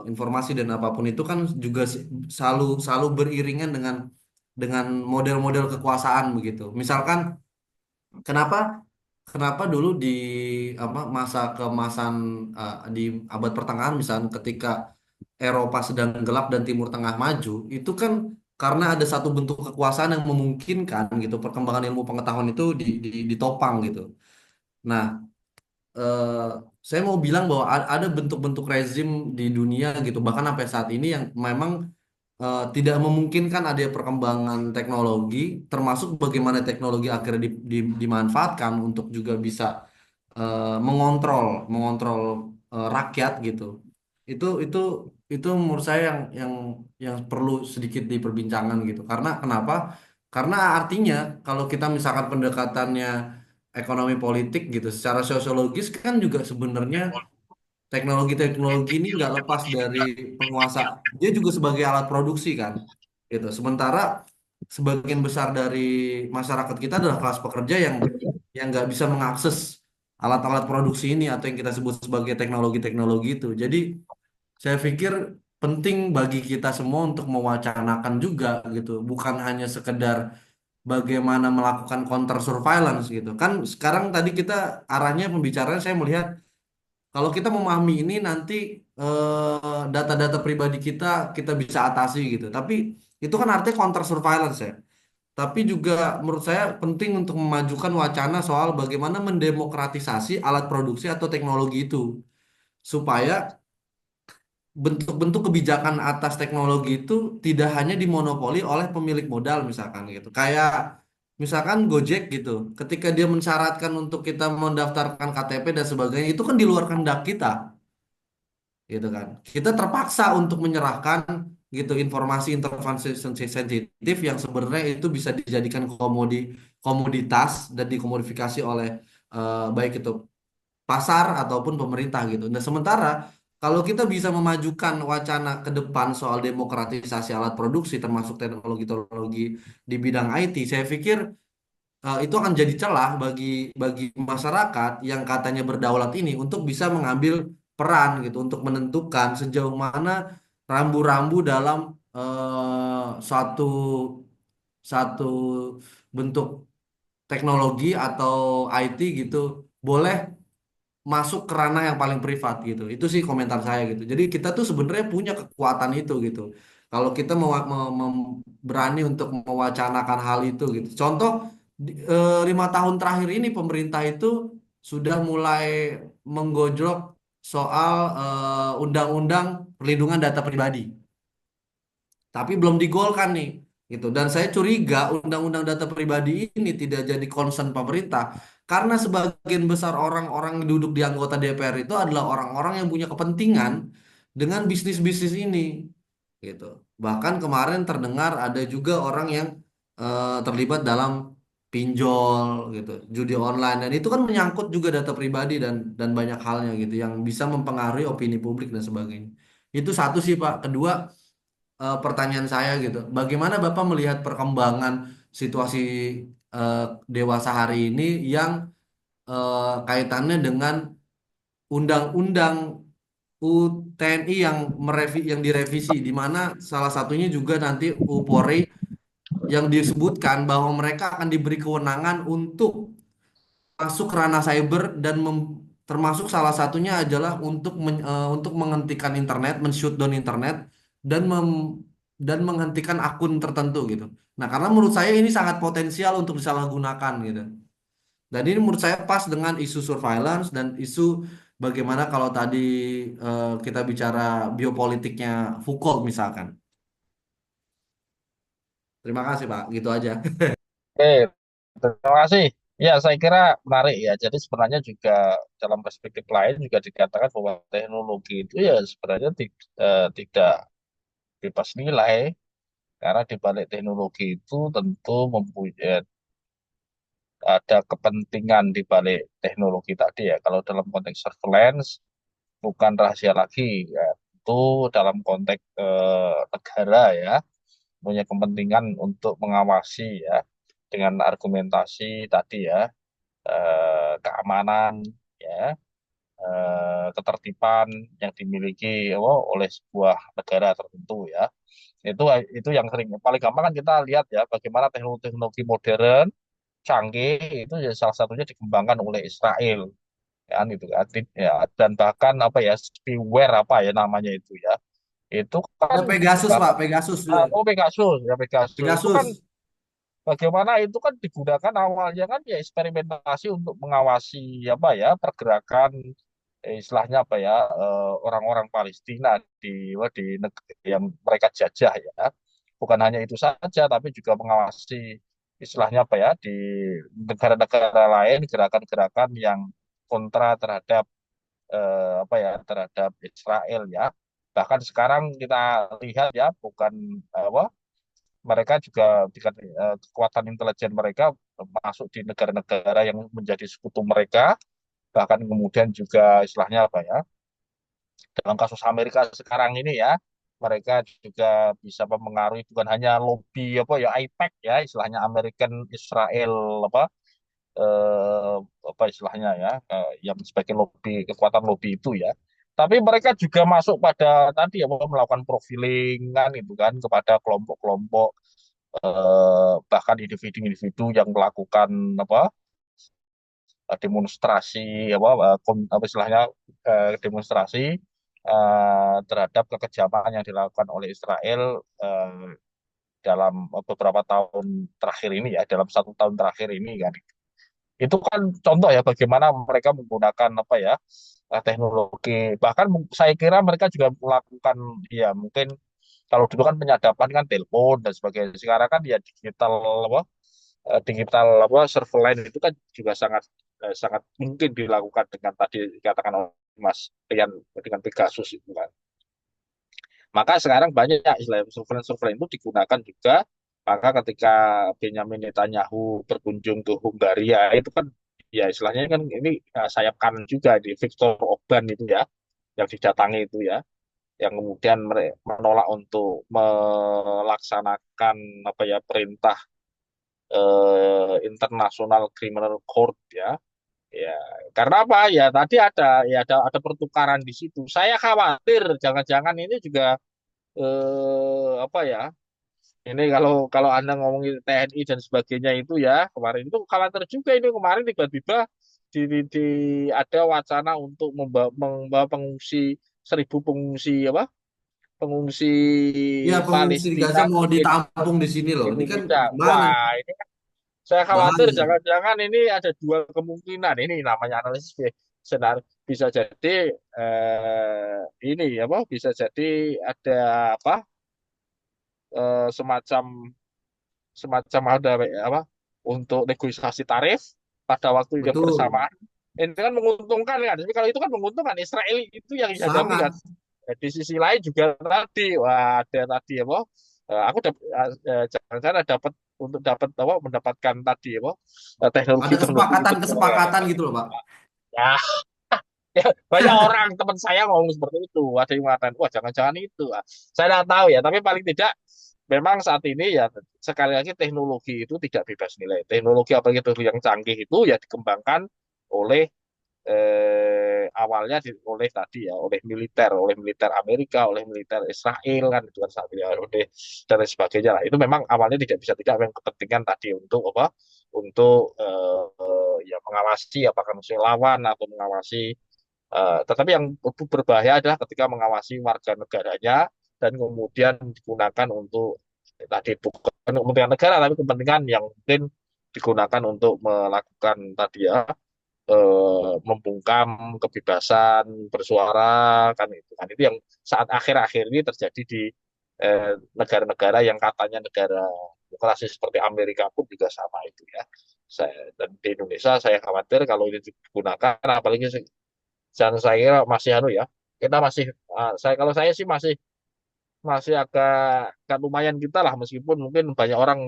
informasi dan apapun itu kan juga selalu selalu beriringan dengan model-model kekuasaan begitu. Misalkan kenapa kenapa dulu di masa keemasan di abad pertengahan misalnya ketika Eropa sedang gelap dan Timur Tengah maju, itu kan karena ada satu bentuk kekuasaan yang memungkinkan gitu perkembangan ilmu pengetahuan itu ditopang gitu. Nah, eh, saya mau bilang bahwa ada bentuk-bentuk rezim di dunia gitu, bahkan sampai saat ini yang memang tidak memungkinkan ada perkembangan teknologi, termasuk bagaimana teknologi akhirnya dimanfaatkan untuk juga bisa mengontrol rakyat gitu. Itu itu menurut saya yang perlu sedikit diperbincangkan gitu. Karena kenapa? Karena artinya kalau kita misalkan pendekatannya ekonomi politik gitu, secara sosiologis kan juga sebenarnya teknologi-teknologi ini nggak lepas dari penguasa. Dia juga sebagai alat produksi kan, gitu. Sementara sebagian besar dari masyarakat kita adalah kelas pekerja yang nggak bisa mengakses alat-alat produksi ini atau yang kita sebut sebagai teknologi-teknologi itu. Jadi saya pikir penting bagi kita semua untuk mewacanakan juga gitu, bukan hanya sekedar bagaimana melakukan counter surveillance gitu. Kan sekarang tadi kita arahnya pembicaraan saya melihat kalau kita memahami ini nanti data-data pribadi kita bisa atasi gitu. Tapi itu kan artinya counter surveillance ya. Tapi juga menurut saya penting untuk memajukan wacana soal bagaimana mendemokratisasi alat produksi atau teknologi itu supaya bentuk-bentuk kebijakan atas teknologi itu tidak hanya dimonopoli oleh pemilik modal misalkan gitu. Kayak misalkan Gojek gitu. Ketika dia mensyaratkan untuk kita mendaftarkan KTP dan sebagainya itu kan di luar kehendak kita gitu kan. Kita terpaksa untuk menyerahkan gitu informasi sensitif yang sebenarnya itu bisa dijadikan komoditas dan dikomodifikasi oleh baik itu pasar ataupun pemerintah gitu. Nah, sementara kalau kita bisa memajukan wacana ke depan soal demokratisasi alat produksi termasuk teknologi-teknologi di bidang IT, saya pikir itu akan jadi celah bagi masyarakat yang katanya berdaulat ini untuk bisa mengambil peran gitu untuk menentukan sejauh mana rambu-rambu dalam suatu satu bentuk teknologi atau IT gitu boleh masuk ke ranah yang paling privat gitu. Itu sih komentar saya gitu. Jadi kita tuh sebenarnya punya kekuatan itu gitu. Kalau kita berani untuk mewacanakan hal itu gitu. Contoh 5 tahun terakhir ini pemerintah itu sudah mulai menggojlok soal undang-undang perlindungan data pribadi tapi belum digolkan nih gitu dan saya curiga undang-undang data pribadi ini tidak jadi concern pemerintah karena sebagian besar orang-orang yang duduk di anggota DPR itu adalah orang-orang yang punya kepentingan dengan bisnis-bisnis ini gitu bahkan kemarin terdengar ada juga orang yang terlibat dalam pinjol gitu judi online dan itu kan menyangkut juga data pribadi dan banyak halnya gitu yang bisa mempengaruhi opini publik dan sebagainya itu satu sih Pak kedua pertanyaan saya gitu. Bagaimana Bapak melihat perkembangan situasi eh, dewasa hari ini yang kaitannya dengan undang-undang TNI yang yang direvisi, di mana salah satunya juga nanti UU Polri yang disebutkan bahwa mereka akan diberi kewenangan untuk masuk ranah cyber dan termasuk salah satunya adalah untuk menghentikan internet, men-shutdown internet dan dan menghentikan akun tertentu gitu. Nah, karena menurut saya ini sangat potensial untuk disalahgunakan gitu. Dan ini menurut saya pas dengan isu surveillance dan isu bagaimana kalau tadi kita bicara biopolitiknya Foucault misalkan. Terima kasih Pak, gitu aja. Oke, terima kasih. Ya, saya kira menarik ya. Jadi sebenarnya juga dalam perspektif lain juga dikatakan bahwa teknologi itu ya sebenarnya tidak bebas nilai, karena di balik teknologi itu tentu mempunyai ada kepentingan di balik teknologi tadi ya. Kalau dalam konteks surveillance bukan rahasia lagi ya. Itu dalam konteks negara ya, punya kepentingan untuk mengawasi ya dengan argumentasi tadi ya, keamanan ya, ketertiban yang dimiliki oleh sebuah negara tertentu ya. Itu yang sering paling gampang kan kita lihat ya bagaimana teknologi modern canggih itu ya salah satunya dikembangkan oleh Israel kan itu kan. Ya, dan bahkan apa ya spyware apa ya namanya itu ya, itu kan Ada Pegasus Pak, Pegasus juga. oh Pegasus ya, Pegasus itu kan Pegasus. bagaimana itu kan digunakan awalnya kan ya eksperimentasi untuk mengawasi apa ya pergerakan, istilahnya apa ya, orang-orang Palestina di yang mereka jajah ya. Bukan hanya itu saja, tapi juga mengawasi istilahnya apa ya di negara-negara lain gerakan-gerakan yang kontra terhadap apa ya terhadap Israel ya. Bahkan sekarang kita lihat ya bukan apa mereka juga dengan kekuatan intelijen mereka masuk di negara-negara yang menjadi sekutu mereka, bahkan kemudian juga istilahnya apa ya dalam kasus Amerika sekarang ini ya, mereka juga bisa mempengaruhi bukan hanya lobby apa ya AIPAC ya istilahnya American Israel apa eh, apa istilahnya ya, yang sebagai lobby kekuatan lobby itu ya. Tapi mereka juga masuk pada tadi ya melakukan profiling kan itu kan kepada kelompok-kelompok, bahkan individu-individu yang melakukan apa demonstrasi apa istilahnya demonstrasi terhadap kekejaman yang dilakukan oleh Israel dalam beberapa tahun terakhir ini ya, dalam 1 tahun terakhir ini kan. Itu kan contoh ya bagaimana mereka menggunakan apa ya teknologi. Bahkan saya kira mereka juga melakukan ya mungkin kalau dulu kan penyadapan kan telepon dan sebagainya. Sekarang kan ya digital apa surveillance itu kan juga sangat sangat mungkin dilakukan dengan tadi dikatakan oleh Mas Rian dengan Pegasus itu kan. Maka sekarang banyak istilah surveillance itu digunakan juga. Maka ketika Benjamin Netanyahu berkunjung ke Hungaria itu kan ya istilahnya kan ini sayap kanan juga di Viktor Orban itu ya yang didatangi itu ya, yang kemudian menolak untuk melaksanakan apa ya perintah International Criminal Court ya. Ya, karena apa? Ya tadi ada pertukaran di situ. Saya khawatir jangan-jangan ini juga apa ya? Ini kalau kalau Anda ngomongin TNI dan sebagainya itu ya, kemarin itu khawatir juga ini kemarin tiba-tiba di ada wacana untuk membawa pengungsi 1.000 pengungsi apa? Pengungsi Ya, pengungsi di Palestina Gaza ke mau ditampung di sini loh. Ini kan Indonesia. gimana? Wah, ini saya khawatir Bahaya. jangan-jangan ini ada dua kemungkinan. Ini namanya analisis senar bisa jadi ini apa? Bisa jadi ada apa? Semacam semacam ada apa? Untuk negosiasi tarif pada waktu yang Betul. bersamaan. Ini kan menguntungkan kan. Tapi kalau itu kan menguntungkan Israel itu yang dihadapi kan. Sangat. Di sisi lain juga tadi, wah ada tadi apa? Aku jangan-jangan dapat untuk dapat apa mendapatkan tadi apa Ada teknologi-teknologi itu kesepakatan-kesepakatan gitu loh, Pak. ya, ya banyak orang teman saya ngomong seperti itu, ada yang mengatakan wah jangan-jangan itu. Saya tidak tahu ya, tapi paling tidak memang saat ini ya sekali lagi teknologi itu tidak bebas nilai. Teknologi apalagi teknologi yang canggih itu ya dikembangkan oleh awalnya oleh tadi ya oleh militer Amerika, oleh militer Israel kan itu kan saat ini ya, dan lain sebagainya lah. Itu memang awalnya tidak bisa tidak memang kepentingan tadi untuk apa? Untuk ya mengawasi apakah musuh lawan atau mengawasi tetapi yang berbahaya adalah ketika mengawasi warga negaranya dan kemudian digunakan untuk tadi bukan untuk kepentingan negara tapi kepentingan yang mungkin digunakan untuk melakukan tadi ya membungkam kebebasan bersuara kan itu yang saat akhir-akhir ini terjadi di negara-negara yang katanya negara demokrasi seperti Amerika pun juga sama itu ya. Dan di Indonesia saya khawatir kalau ini digunakan apalagi dan saya kira masih anu ya kita masih saya kalau saya sih masih masih agak lumayan kita lah meskipun mungkin banyak orang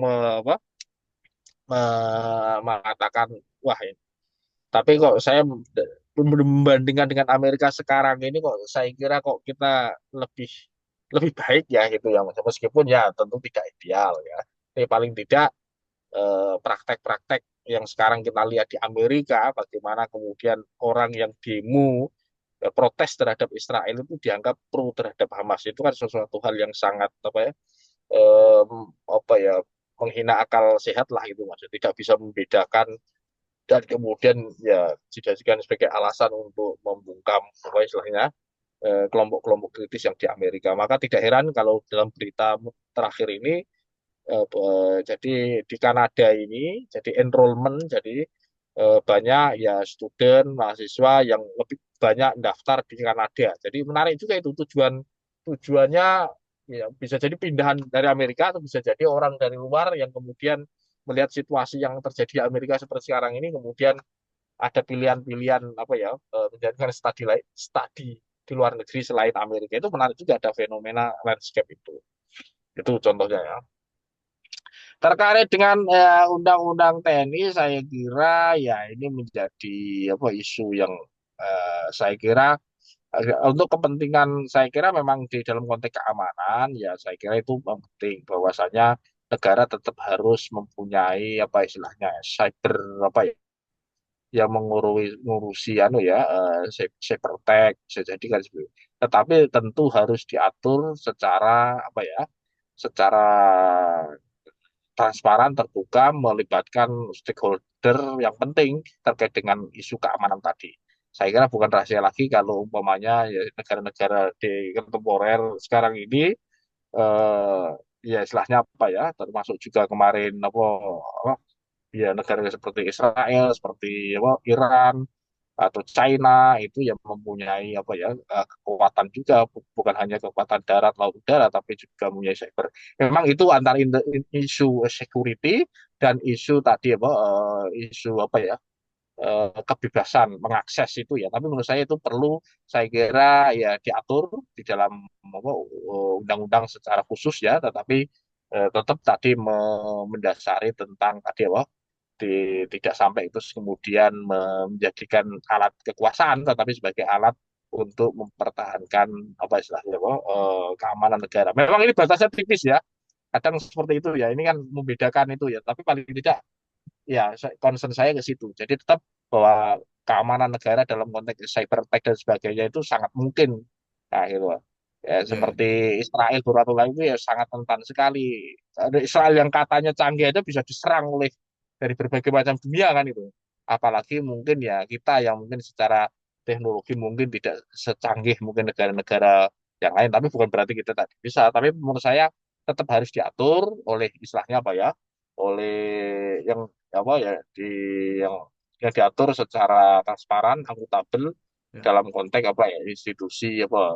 mengatakan wah ini. Tapi kok saya membandingkan dengan Amerika sekarang ini kok saya kira kok kita lebih lebih baik ya gitu ya meskipun ya tentu tidak ideal ya. Tapi paling tidak praktek-praktek yang sekarang kita lihat di Amerika bagaimana kemudian orang yang demo protes terhadap Israel itu dianggap pro terhadap Hamas itu kan sesuatu hal yang sangat em, apa ya menghina akal sehat lah itu maksudnya tidak bisa membedakan dan kemudian ya dijadikan sebagai alasan untuk membungkam apa istilahnya kelompok-kelompok kritis yang di Amerika. Maka tidak heran kalau dalam berita terakhir ini jadi di Kanada ini jadi enrollment jadi banyak ya student mahasiswa yang lebih banyak daftar di Kanada. Jadi menarik juga itu tujuannya ya bisa jadi pindahan dari Amerika atau bisa jadi orang dari luar yang kemudian melihat situasi yang terjadi di Amerika seperti sekarang ini kemudian ada pilihan-pilihan apa ya menjadikan studi di luar negeri selain Amerika itu menarik juga ada fenomena landscape itu contohnya ya. Terkait dengan undang-undang TNI, saya kira ya ini menjadi apa isu yang saya kira untuk kepentingan saya kira memang di dalam konteks keamanan ya saya kira itu penting bahwasanya negara tetap harus mempunyai apa istilahnya cyber apa ya yang mengurusi anu ya cyber tech bisa jadi kan seperti itu. Tetapi tentu harus diatur secara apa ya secara transparan, terbuka, melibatkan stakeholder yang penting terkait dengan isu keamanan tadi. Saya kira bukan rahasia lagi kalau umpamanya ya, negara-negara di kontemporer sekarang ini eh, ya istilahnya apa ya, termasuk juga kemarin apa ya negara seperti Israel, seperti apa, Iran atau China itu yang mempunyai apa ya kekuatan juga bukan hanya kekuatan darat laut udara tapi juga mempunyai cyber. Memang itu antara isu security dan isu tadi apa isu apa ya kebebasan mengakses itu ya. Tapi menurut saya itu perlu saya kira ya diatur di dalam apa, undang-undang secara khusus ya, tetapi tetap tadi mendasari tentang tadi apa tidak sampai itu kemudian menjadikan alat kekuasaan, tetapi sebagai alat untuk mempertahankan apa istilahnya keamanan negara. Memang ini batasnya tipis ya, kadang seperti itu ya. Ini kan membedakan itu ya, tapi paling tidak ya concern saya ke situ. Jadi tetap bahwa keamanan negara dalam konteks cyber attack dan sebagainya itu sangat mungkin. Nah, gitu. Ya, Ya. seperti Israel beberapa waktu lalu ya sangat rentan sekali. Ada Israel yang katanya canggih aja bisa diserang oleh dari berbagai macam dunia kan itu. Apalagi mungkin ya kita yang mungkin secara teknologi mungkin tidak secanggih mungkin negara-negara yang lain, tapi bukan berarti kita tak bisa. Tapi menurut saya tetap harus diatur oleh istilahnya apa ya, oleh yang apa ya di yang yang diatur secara transparan, akuntabel Ya. dalam konteks apa ya institusi apa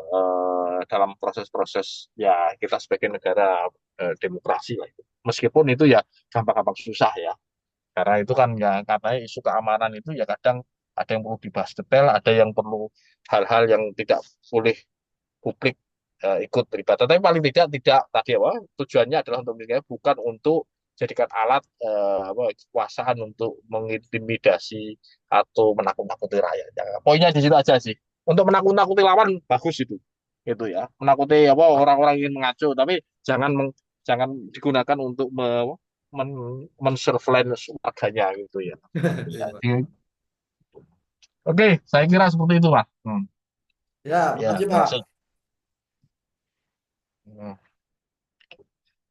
dalam proses-proses ya kita sebagai negara demokrasi lah itu. Meskipun itu ya gampang-gampang susah ya. Karena itu kan ya katanya isu keamanan itu ya kadang ada yang perlu dibahas detail, ada yang perlu hal-hal yang tidak boleh publik ikut terlibat. Tapi paling tidak tadi apa tujuannya adalah untuk bukan untuk jadikan alat apa, kekuasaan untuk mengintimidasi atau menakut-nakuti rakyat. Ya, poinnya di situ aja sih. Untuk menakut-nakuti lawan bagus itu ya. Menakuti apa orang-orang ingin mengacu, tapi jangan digunakan untuk men surveillance warganya gitu ya. Iya, Pak. Jadi Oke, saya kira seperti itu, Pak. Ya, Ya, makasih terima Pak. kasih. Hmm,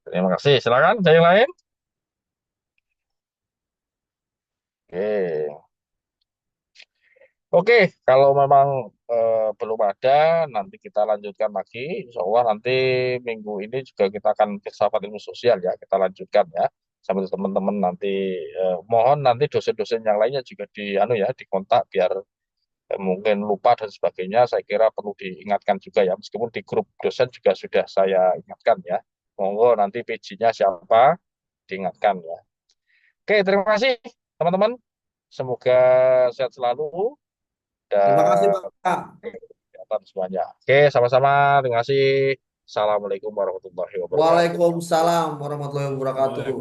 Terima kasih. Silakan, ada yang lain? Oke. Oke, kalau memang belum ada, nanti kita lanjutkan lagi. Insya Allah nanti minggu ini juga kita akan filsafat ilmu sosial ya, kita lanjutkan ya. Sambil teman-teman nanti mohon nanti dosen-dosen yang lainnya juga dikontak biar mungkin lupa dan sebagainya. Saya kira perlu diingatkan juga ya, meskipun di grup dosen juga sudah saya ingatkan ya. Monggo nanti PJ-nya siapa diingatkan ya. Oke, terima kasih teman-teman. Semoga sehat selalu Terima kasih dan Pak. kesehatan semuanya. Oke, sama-sama. Terima kasih. Assalamualaikum warahmatullahi wabarakatuh. Waalaikumsalam warahmatullahi wabarakatuh.